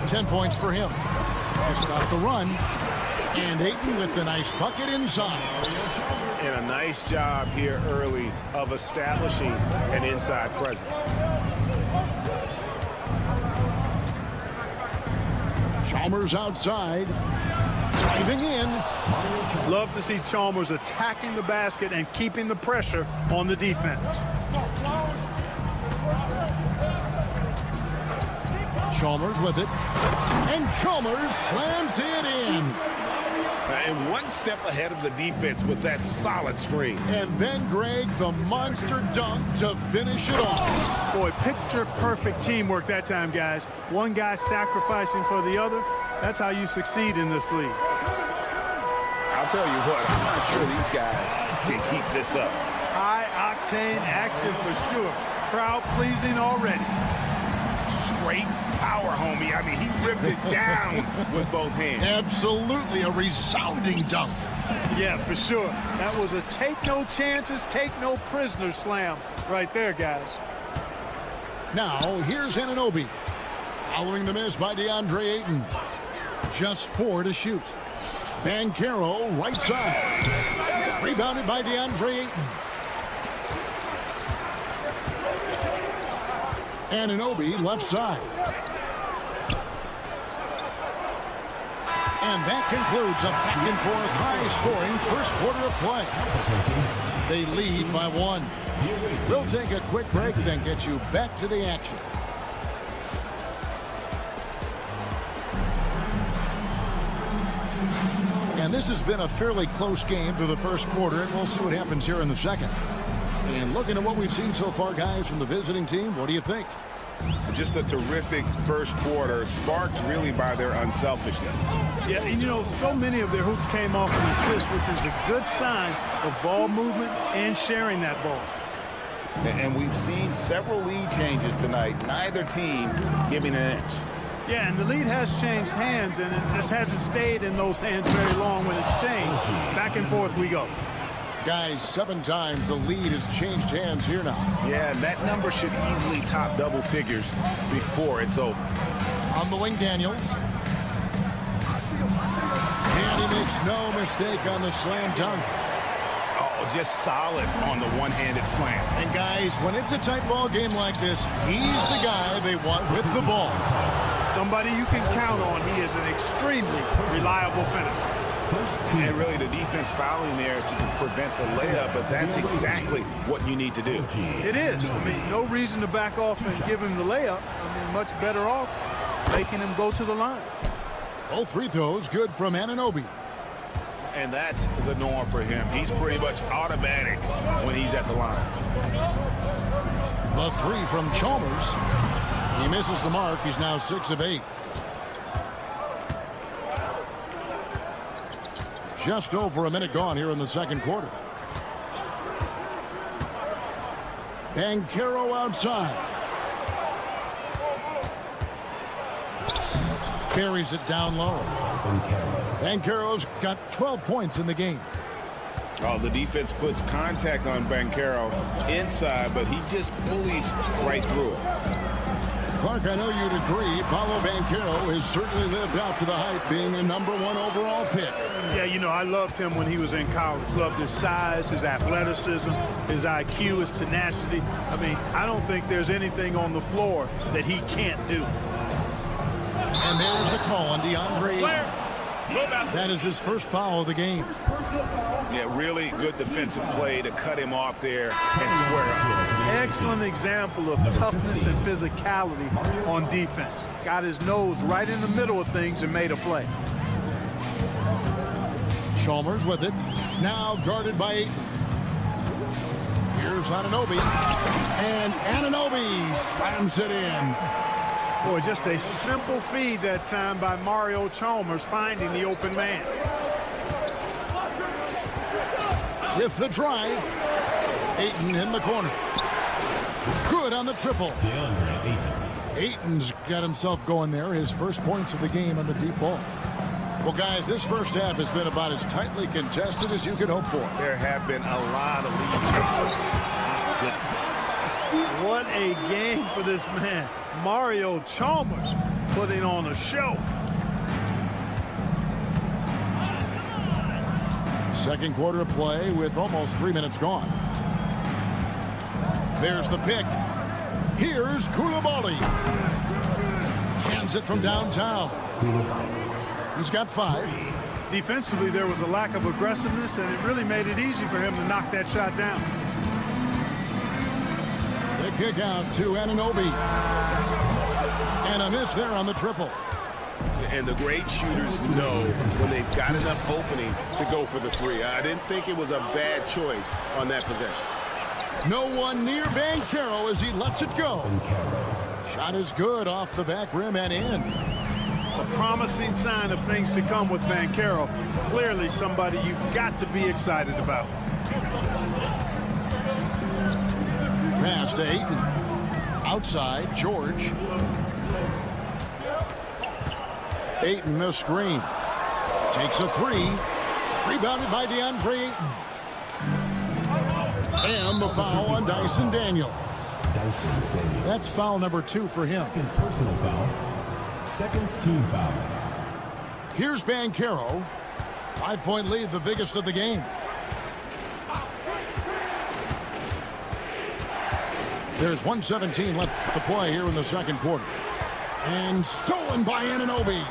10 points for him. To stop the run. And Ayton with the nice bucket inside. And a nice job here early of establishing an inside presence. Chalmers outside. Driving in. Love to see Chalmers attacking the basket and keeping the pressure on the defense. Chalmers with it. And Chalmers slams it in. And one step ahead of the defense with that solid screen. And then, Greg, the monster dunk to finish it off. Boy, picture-perfect teamwork that time, guys. One guy sacrificing for the other. That's how you succeed in this league. I'll tell you what, I'm not sure these guys can keep this up. High-octane action for sure. Crowd-pleasing already. Straight power, homie. I mean, he ripped it down with both hands. Absolutely a resounding dunk. Yeah, for sure. That was a take no chances, take no prisoner slam right there, guys. Now, here's Anunoby. Following the miss by DeAndre Ayton. Just 4 to shoot. Banchero, right side. Rebounded by DeAndre Ayton. Anunoby, left side. And that concludes a back-and-forth, high-scoring first quarter of play. They lead by 1. We'll take a quick break, then get you back to the action. And this has been a fairly close game through the first quarter, and we'll see what happens here in the second. And looking at what we've seen so far, guys, from the visiting team, what do you think? Just a terrific first quarter, sparked really by their unselfishness. Yeah, and you know, so many of their hoops came off an assist, which is a good sign of ball movement and sharing that ball. And we've seen several lead changes tonight, neither team giving an inch. Yeah, and the lead has changed hands, and it just hasn't stayed in those hands very long when it's changed. Back and forth we go. Guys, 7 times the lead has changed hands here now. Yeah, and that number should easily top double figures before it's over. On the wing, Daniels. And he makes no mistake on the slam dunk. Oh, just solid on the one-handed slam. And guys, when it's a tight ball game like this, he's the guy they want with the ball. Somebody you can count on. He is an extremely reliable finisher. And really the defense fouling there to prevent the layup, but that's exactly what you need to do. It is. I mean, no reason to back off and give him the layup. I mean, much better off making him go to the line. Both free throws good from Anunoby. And that's the norm for him. He's pretty much automatic when he's at the line. The 3 from Chalmers. He misses the mark. He's now 6 of 8. Just over a minute gone here in the second quarter. Banchero outside. Carries it down low. Banchero's got 12 points in the game. Oh, the defense puts contact on Banchero inside, but he just bullies right through it. Clark, I know you'd agree, Paolo Banchero has certainly lived up to the hype, being a #1 overall pick. Yeah, you know, I loved him when he was in college. Loved his size, his athleticism, his IQ, his tenacity. I mean, I don't think there's anything on the floor that he can't do. And there's the call on DeAndre. That is his first foul of the game. Yeah, really good defensive play to cut him off there and square up. Excellent example of toughness and physicality on defense. Got his nose right in the middle of things and made a play. Chalmers with it. Now guarded by Ayton. Here's Anunoby. And Anunoby slams it in. Boy, just a simple feed that time by Mario Chalmers finding the open man. With the drive, Ayton in the corner. Good on the triple. Ayton's got himself going there. His first points of the game on the deep ball. Well, guys, this first half has been about as tightly contested as you could hope for. There have been a lot of lead changes. What a game for this man. Mario Chalmers putting on a show. Second quarter of play with almost 3 minutes gone. There's the pick. Here's Koulibaly. Hands it from downtown. He's got 5. Defensively, there was a lack of aggressiveness, and it really made it easy for him to knock that shot down. The kick out to Anunoby. And a miss there on the triple. And the great shooters know when they've got enough opening to go for the three. I didn't think it was a bad choice on that possession. No one near Banchero as he lets it go. Shot is good off the back rim and in. A promising sign of things to come with Banchero. Clearly somebody you've got to be excited about. Pass to Ayton. Outside, George. Ayton a screen. Takes a three. Rebounded by DeAndre Ayton. And the foul on Dyson Daniels. That's foul number 2 for him. Second personal foul. Second team foul. Here's Banchero. 5-point lead, the biggest of the game. There's 1:17 left to play here in the second quarter. And stolen by Anunoby.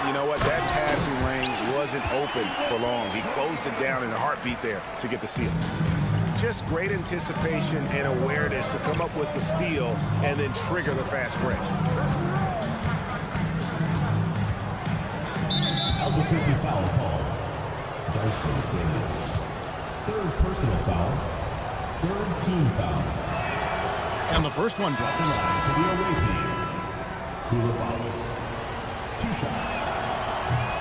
You know what? That passing lane wasn't open for long. He closed it down in a heartbeat there to get the steal. Just great anticipation and awareness to come up with the steal and then trigger the fast break. Albuquerque foul call. Dyson Daniels. Third personal foul. Third team foul. And the first one drops. To the away team. Koulibaly. 2 shots.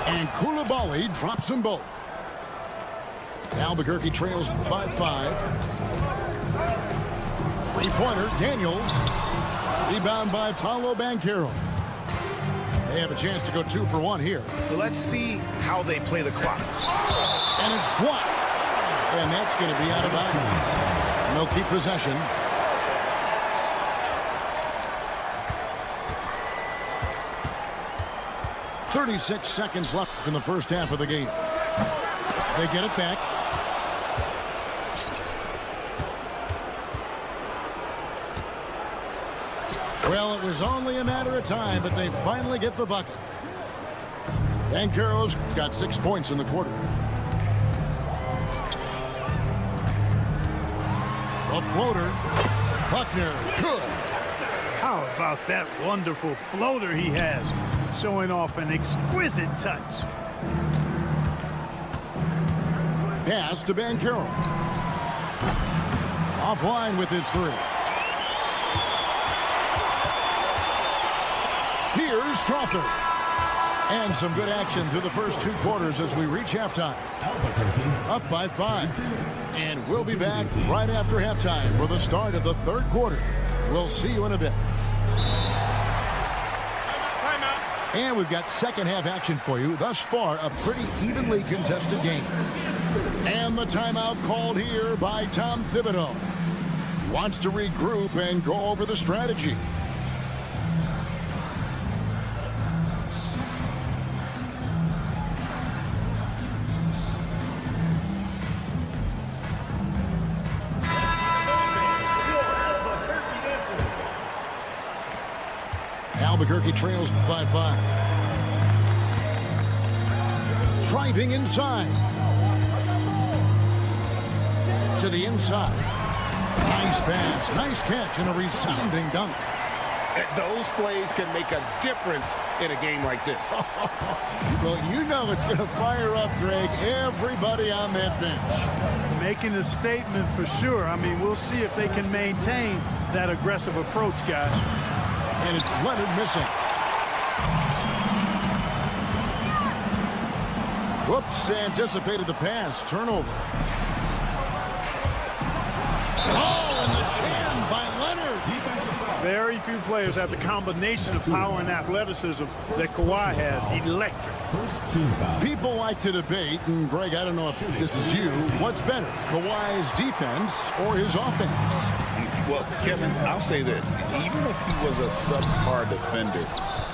And Koulibaly drops them both. Albuquerque trails by 5. Three-pointer, Daniels. Rebound by Paolo Banchero. They have a chance to go 2 for 1 here. Let's see how they play the clock. And it's blocked. And that's going to be out of bounds. They'll keep possession. .36 seconds left in the first half of the game. They get it back. Well, it was only a matter of time, but they finally get the bucket. Banchero's got 6 points in the quarter. A floater. Buckner, good. How about that wonderful floater he has, showing off an exquisite touch. Pass to Banchero. Offline with his 3. Here's Strawther. And some good action through the first 2 quarters as we reach halftime. Up by 5. And we'll be back right after halftime for the start of the third quarter. We'll see you in a bit. And we've got second half action for you. Thus far, a pretty evenly contested game. And the timeout called here by Tom Thibodeau. He wants to regroup and go over the strategy. Albuquerque trails by 5. Driving inside. To the inside. Nice pass, nice catch, and a resounding dunk. Those plays can make a difference in a game like this. Well, you know it's going to fire up, Greg, everybody on that bench. Making a statement for sure. I mean, we'll see if they can maintain that aggressive approach, guys. And it's Leonard missing. Whoops, anticipated the pass. Turnover. Oh, and the jam by Leonard. Very few players have the combination of power and athleticism that Kawhi has. Electric. People like to debate, and Greg, I don't know if this is you, what's better, Kawhi's defense or his offense? Well, Kevin, I'll say this. Even if he was a subpar defender,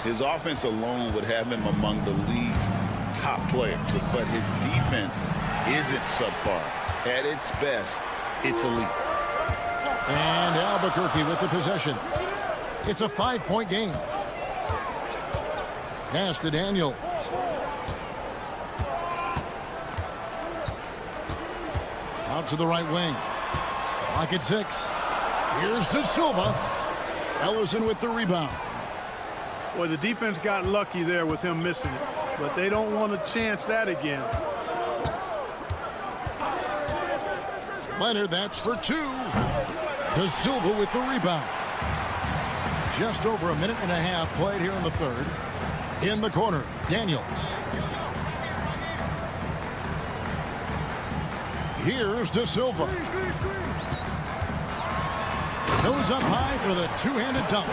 his offense alone would have him among the league's top players. But his defense isn't subpar. At its best, it's elite. And Albuquerque with the possession. It's a 5-point game. Pass to Daniels. Out to the right wing. Clock at 6. Here's De Silva. Ellison with the rebound. Well, the defense got lucky there with him missing it, but they don't want to chance that again. Leonard, that's for 2. De Silva with the rebound. Just over a minute and a half played here in the third. In the corner, Daniels. Here's De Silva. Goes up high for the two-handed dunk.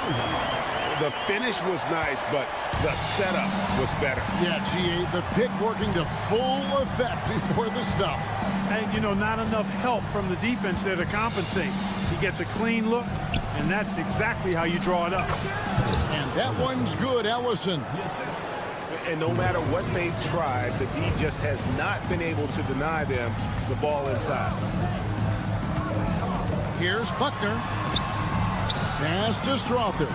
The finish was nice, but the setup was better. Yeah, G.A., the pick working to full effect before the stuff. And, you know, not enough help from the defense there to compensate. He gets a clean look, and that's exactly how you draw it up. And that one's good, Ellison. And no matter what they've tried, the D just has not been able to deny them the ball inside. Here's Buckner. Pass to Strother.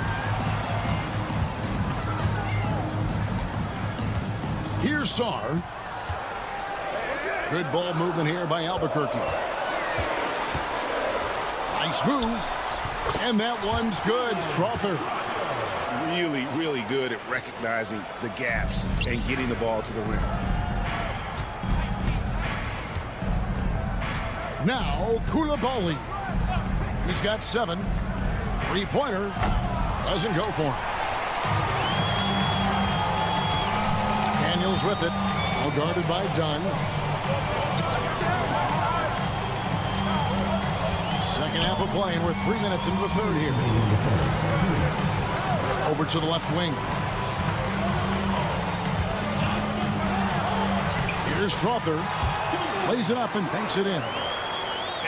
Here's Sarr. Good ball movement here by Albuquerque. Nice move. And that one's good. Strother. Really, really good at recognizing the gaps and getting the ball to the rim. Now Koulibaly. He's got 7. Three-pointer. Doesn't go for him. Daniels with it. Well guarded by Dunn. Second half of play, and we're 3 minutes into the third here. Over to the left wing. Here's Strother. Lays it up and banks it in.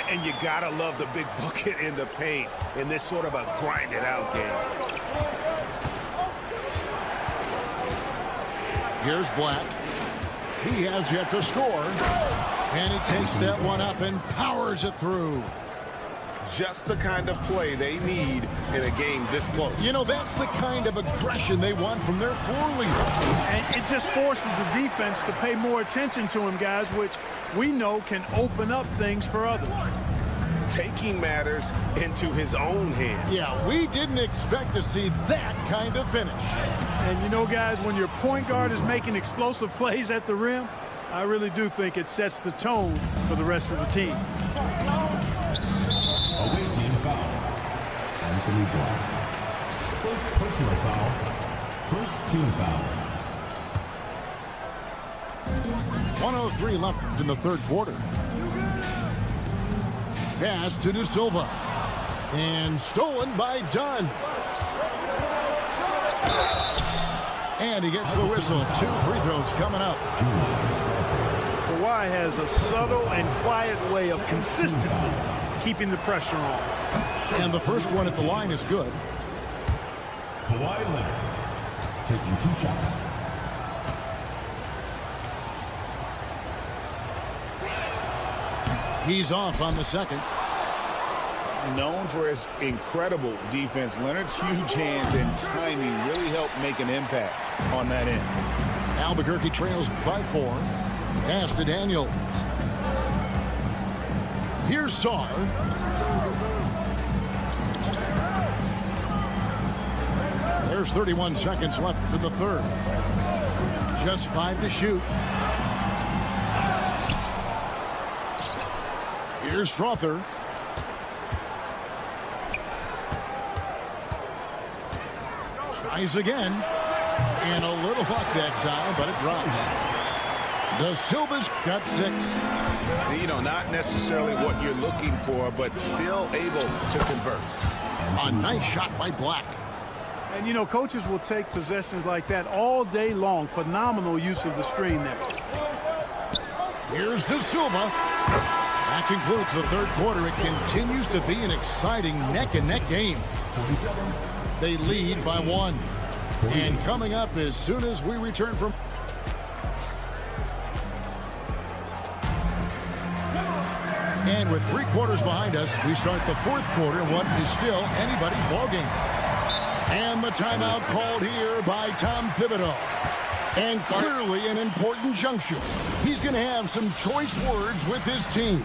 And you gotta love the big bucket in the paint in this sort of a grind-it-out game. Here's Black. He has yet to score. And he takes that one up and powers it through. Just the kind of play they need in a game this close. You know, that's the kind of aggression they want from their floor leader. And it just forces the defense to pay more attention to him, guys, which we know can open up things for others. Taking matters into his own hands. Yeah, we didn't expect to see that kind of finish. And you know, guys, when your point guard is making explosive plays at the rim, I really do think it sets the tone for the rest of the team. Away team foul. Anthony Black. First personal foul. First team foul. 1:03 left in the third quarter. Pass to De Silva. And stolen by Dunn. And he gets the whistle. 2 free throws coming up. Kawhi has a subtle and quiet way of consistently keeping the pressure on. And the first one at the line is good. Kawhi Leonard taking 2 shots. He's off on the second. Known for his incredible defense, Leonard's huge hands and timing really helped make an impact on that end. Albuquerque trails by 4. Pass to Daniels. Here's Sarr. There's 31 seconds left in the third. Just 5 to shoot. Here's Strother. Tries again. And a little luck that time, but it drops. De Silva's got 6. You know, not necessarily what you're looking for, but still able to convert. A nice shot by Black. And, you know, coaches will take possessions like that all day long. Phenomenal use of the screen there. Here's De Silva. That concludes the third quarter. It continues to be an exciting neck-and-neck game. They lead by 1. And coming up as soon as we return from... And with 3 quarters behind us, we start the fourth quarter in what is still anybody's ballgame. And the timeout called here by Tom Thibodeau. And clearly an important juncture. He's going to have some choice words with his team.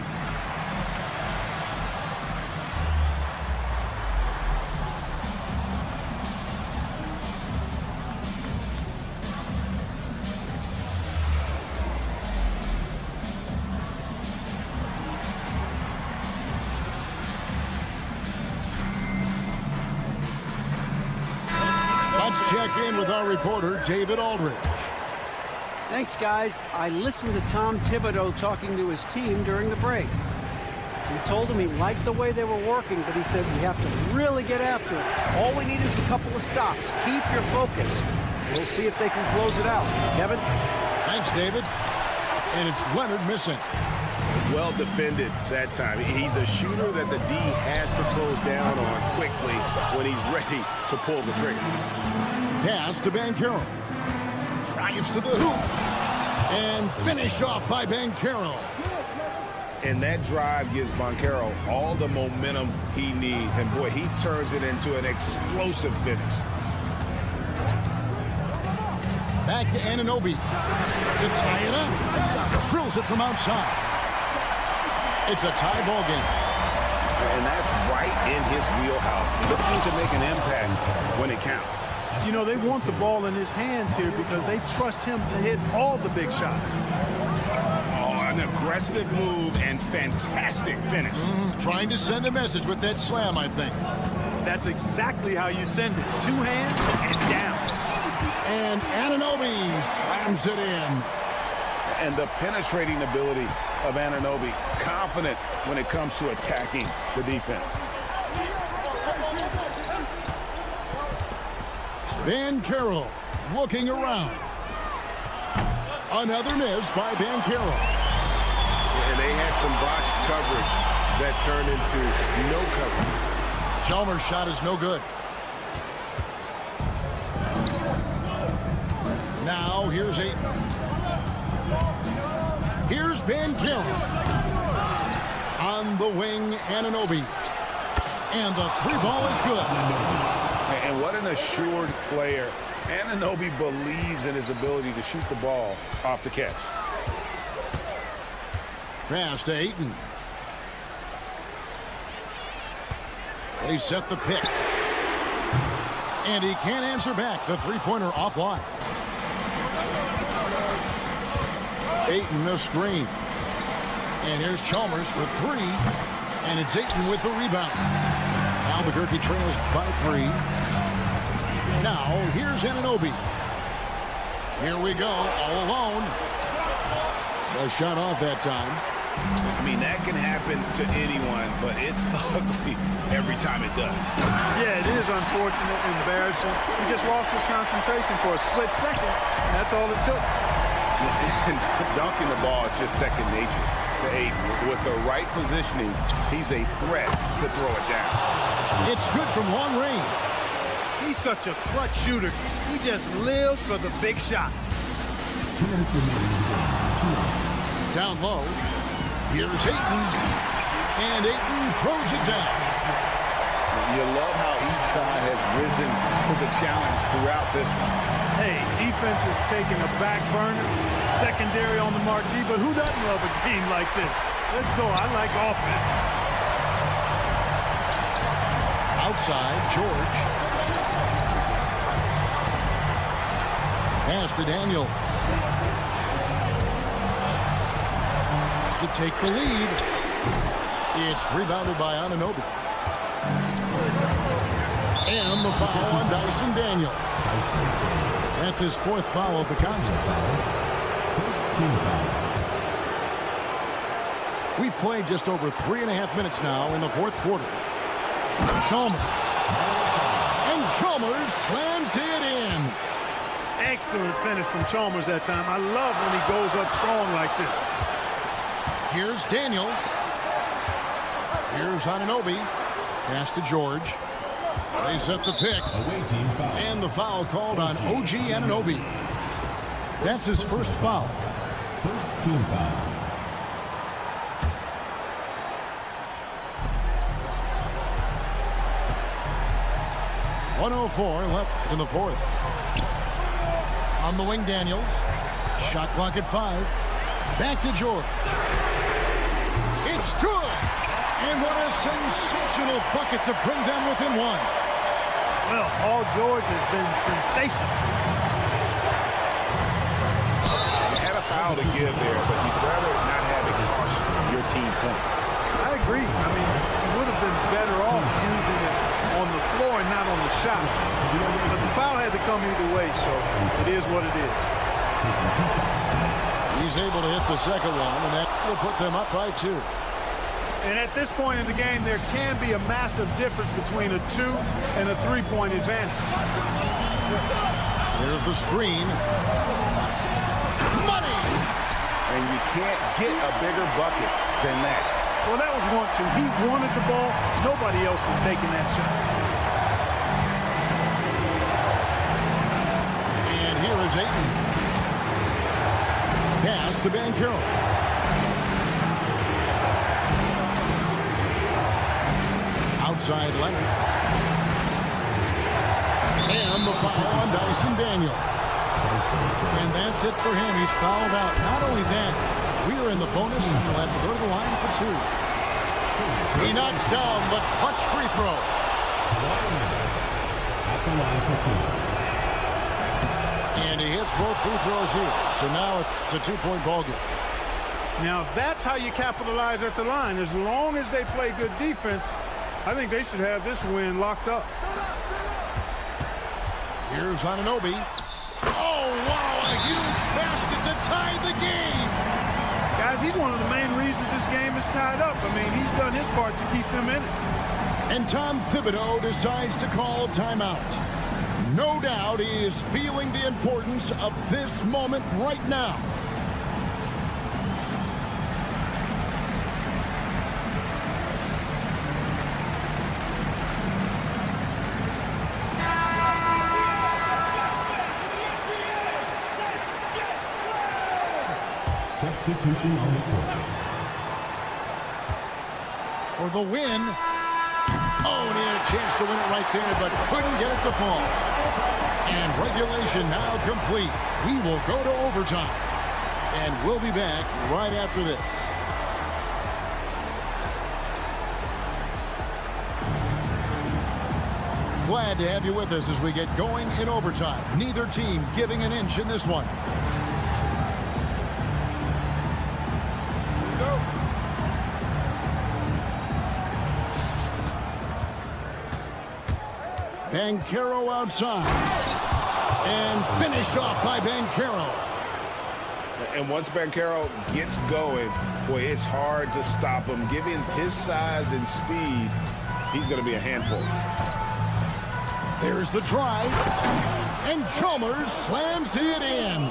check in with our reporter, David Aldridge. Thanks, guys. I listened to Tom Thibodeau talking to his team during the break. He told him he liked the way they were working, but he said we have to really get after it. All we need is a couple of stops. Keep your focus. We'll see if they can close it out. Kevin? Thanks, David. And it's Leonard missing. Well defended that time. He's a shooter that the D has to close down on quickly when he's ready to pull the trigger. Pass to Banchero. Drives to the hoop. And finished off by Banchero. And that drive gives Banchero all the momentum he needs. And, boy, he turns it into an explosive finish. Back to Anunoby to tie it up. Drills it from outside. It's a tie ball game. And that's right in his wheelhouse. Looking to make an impact when it counts. You know, they want the ball in his hands here because they trust him to hit all the big shots. Oh, an aggressive move and fantastic finish. Trying to send a message with that slam, I think. That's exactly how you send it. 2 hands and down. And Anunoby slams it in. And the penetrating ability of Anunoby, confident when it comes to attacking the defense. Banchero looking around. Another miss by Banchero. And they had some botched coverage that turned into no coverage. Chalmers' shot is no good. Now here's Ayton. Here's Banchero. On the wing, Anunoby. And the 3-ball is good. And what an assured player. Anunoby believes in his ability to shoot the ball off the catch. Pass to Ayton. They set the pick. And he can't answer back. The 3-pointer offline. Ayton the screen. And here's Chalmers for 3. And it's Ayton with the rebound. Albuquerque trails by 3. Now here's Anunoby. Here we go, all alone. A shot off that time. I mean, that can happen to anyone, but it's ugly every time it does. Yeah, it is unfortunate and embarrassing. He just lost his concentration for a split second, and that's all it took. Dunking the ball is just second nature to Ayton. With the right positioning, he's a threat to throw it down. It's good from long range. He's such a clutch shooter. He just lives for the big shot. Down low. Here's Ayton. And Ayton throws it down. You love how each side has risen to the challenge throughout this one. Hey, defense is taking a back burner, secondary on the marquee, but who doesn't love a game like this? Let's go. I like offense. Outside, George. Pass to Daniel. To take the lead. It's rebounded by Anunoby. And the foul on Dyson Daniel. That's his 4th foul of the contest. We've played just over 3.5 minutes now in the 4th quarter. Chalmers. And Chalmers slams it in. Excellent finish from Chalmers that time. I love when he goes up strong like this. Here's Daniels. Here's Anunoby. Pass to George. They set the pick. And the foul called on OG Anunoby. That's his 1st foul. First team foul. .104 left in the 4th. On the wing, Daniels. Shot clock at 5. Back to George. It's good. And what a sensational bucket to bring them within 1. Well, Paul George has been sensational. You had a foul to give there, but you'd rather not have it cost your team points. I agree. I mean, he would have been better off using it on the floor and not on the shot. But the foul had to come either way, so it is what it is. He's able to hit the second one, and that will put them up by 2. And at this point in the game, there can be a massive difference between a 2 and a 3-point advantage. There's the screen. Money! And you can't get a bigger bucket than that. Well, that was 1-2. He wanted the ball. Nobody else was taking that shot. And here is Ayton. Pass to Banchero. Outside Leonard. And the foul on Dyson Daniel. And that's it for him. He's fouled out. Not only that, we are in the bonus, and he'll have to go to the line for 2. He knocks down the clutch free throw. At the line for 2. And he hits both free throws here. So now it's a 2-point ball game. Now, that's how you capitalize at the line. As long as they play good defense, I think they should have this win locked up. Here's Anunoby. Oh, wow, a huge basket to tie the game. Guys, he's one of the main reasons this game is tied up. I mean, he's done his part to keep them in it. And Tom Thibodeau decides to call timeout. No doubt he is feeling the importance of this moment right now. Substitution on the court. For the win. Oh, and he had a chance to win it right there, but couldn't get it to fall. And regulation now complete. We will go to overtime. And we'll be back right after this. Glad to have you with us as we get going in overtime. Neither team giving an inch in this one. Banchero outside. And finished off by Banchero. And once Banchero gets going, boy, it's hard to stop him. Given his size and speed, he's going to be a handful. There's the drive. And Chalmers slams it in.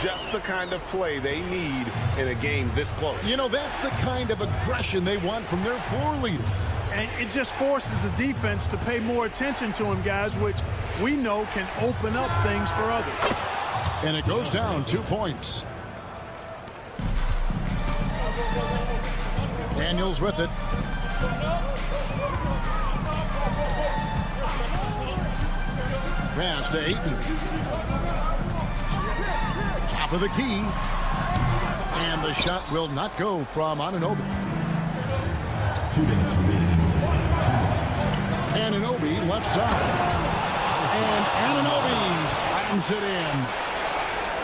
Just the kind of play they need in a game this close. You know, that's the kind of aggression they want from their floor leader. And it just forces the defense to pay more attention to him, guys, which we know can open up things for others. And it goes down 2 points. Daniels with it. Pass to Ayton. Top of the key. And the shot will not go from Anunoby. 2 minutes remaining. Anunoby left side. And Anunoby slams it in.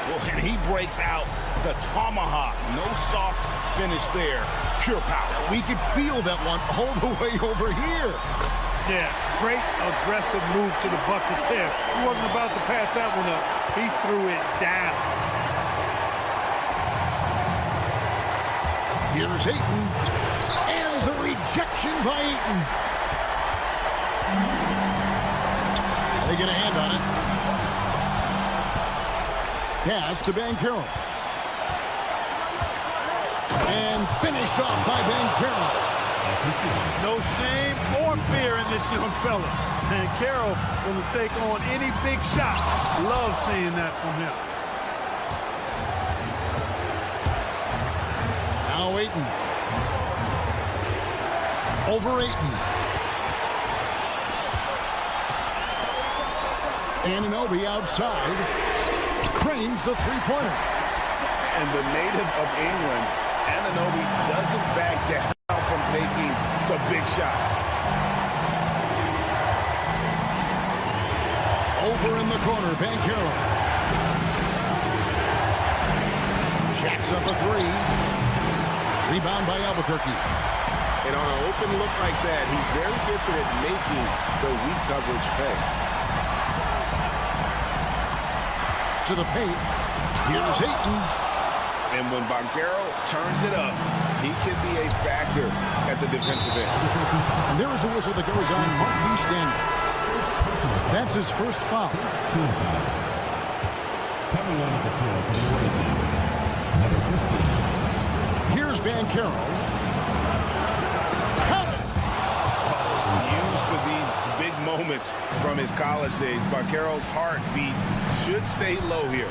Well, and he breaks out the tomahawk. No soft finish there. Pure power. We could feel that one all the way over here. Yeah, great aggressive move to the bucket there. He wasn't about to pass that one up. He threw it down. Here's Ayton. And the rejection by Ayton. They get a hand on it. Pass to Banchero. And finished off by Banchero. No shame or fear in this young fella. And Carroll will take on any big shot. Love seeing that from him. Now Ayton. Over Ayton. Anunoby outside. Cranes the three-pointer. And the native of England, Anunoby doesn't back down from taking the big shots. Over in the corner, Banchero. Jacks up a three. Rebound by Albuquerque. And on an open look like that, he's very gifted at making the weak coverage pay. To the paint. Here's Ayton. And when Banchero turns it up, he can be a factor at the defensive end. And there is a whistle that goes on Marquise Daniels. That's his first foul. Coming onto the floor for the away team, number 15. Here's Banchero. Cut it! Used to these big moments from his college days. Banchero's heartbeat should stay low here.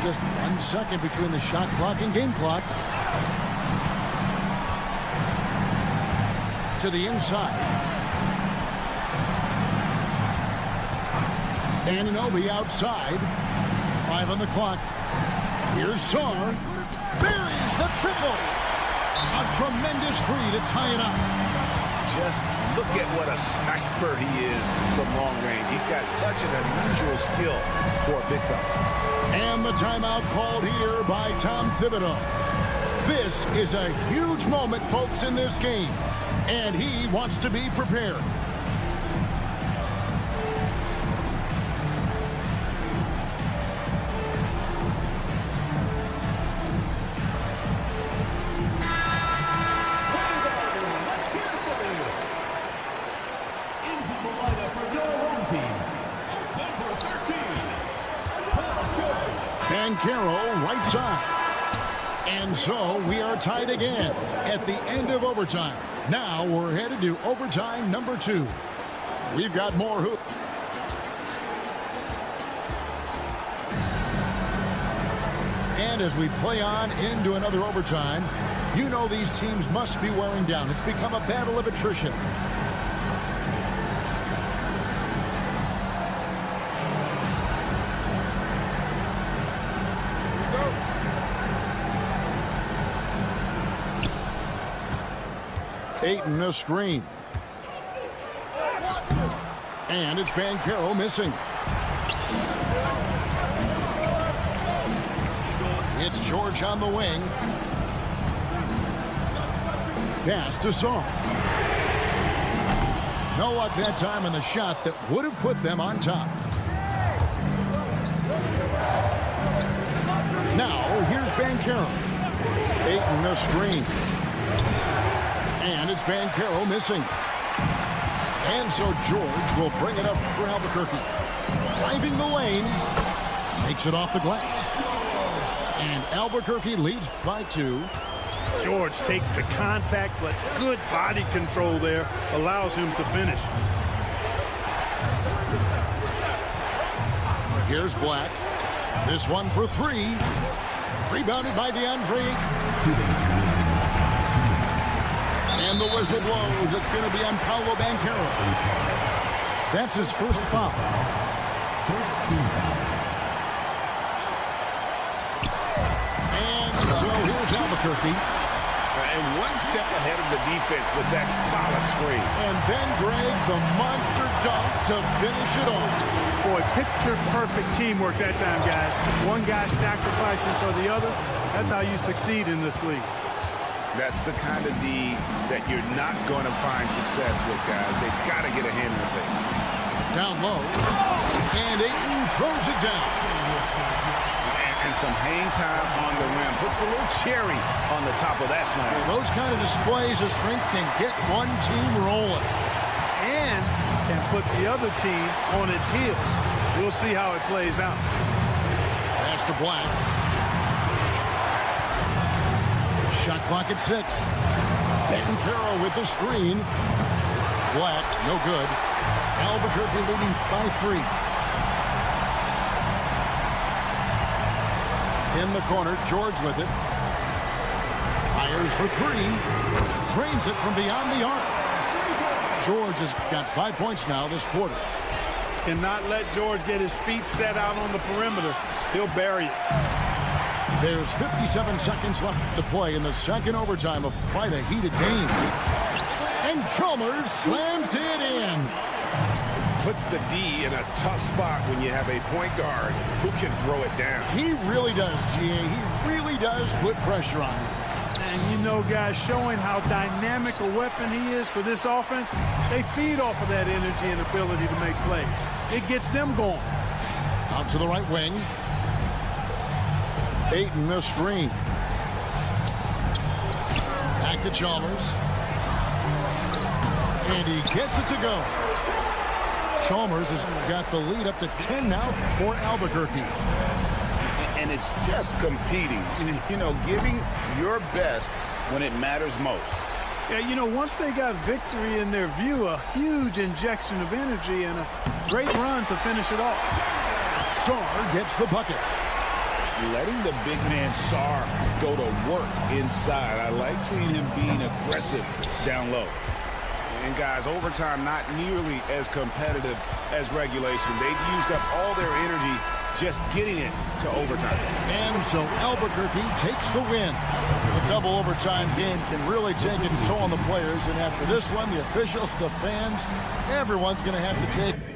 Just 1 second between the shot clock and game clock. To the inside. Anunoby outside. 5 on the clock. Here's Saar. Buries the triple. A tremendous three to tie it up. Just look at what a sniper he is from long range. He's got such an unusual skill for a big fella. And the timeout called here by Tom Thibodeau. This is a huge moment, folks, in this game. And he wants to be prepared. Into the lineup for your home team, number 13, Banchero right side. And so we are tied again at the end of overtime. Now we're headed to overtime number 2. We've got more hoops. And as we play on into another overtime, you know these teams must be wearing down. It's become a battle of attrition. Ayton a screen. And it's Banchero missing. It's George on the wing. Pass to Saar. No luck that time on the shot that would have put them on top. Now here's Banchero. Ayton a screen. And it's Banchero missing. And so George will bring it up for Albuquerque. Driving the lane. Makes it off the glass. And Albuquerque leads by 2. George takes the contact, but good body control there allows him to finish. Here's Black. This one for 3. Rebounded by DeAndre. And the whistle blows. It's going to be on Paolo Banchero. That's his first foul. First team foul. And so here's Albuquerque. And one step ahead of the defense with that solid screen. And then Greg, the monster dunk to finish it off. Boy, picture-perfect teamwork that time, guys. One guy sacrificing for the other. That's how you succeed in this league. That's the kind of D that you're not going to find success with, guys. They've got to get a hand in the face. Down low. And Ayton throws it down. And some hang time on the rim. Puts a little cherry on the top of that slam. Those kind of displays of strength can get one team rolling. And can put the other team on its heels. We'll see how it plays out. Pass to Black. Shot clock at 6. Banchero with the screen. Black, no good. Albuquerque leading by 3. In the corner, George with it. Fires for 3. Drains it from beyond the arc. George has got 5 points now this quarter. Cannot let George get his feet set out on the perimeter. He'll bury it. There's 57 seconds left to play in the second overtime of quite a heated game. And Chalmers slams it in. Puts the D in a tough spot when you have a point guard who can throw it down. He really does, GA. He really does put pressure on him. And you know, guys, showing how dynamic a weapon he is for this offense, they feed off of that energy and ability to make plays. It gets them going. Out to the right wing. Ayton the screen. Back to Chalmers. And he gets it to go. Chalmers has got the lead up to 10 now for Albuquerque. And it's just competing, you know, giving your best when it matters most. Yeah, you know, once they got victory in their view, a huge injection of energy and a great run to finish it off. Sarr gets the bucket. Letting the big man Sarr go to work inside. I like seeing him being aggressive down low. And guys, overtime not nearly as competitive as regulation. They've used up all their energy just getting it to overtime. And so Albuquerque takes the win. The double overtime game can really take its toll on the players. And after this one, the officials, the fans, everyone's going to have to take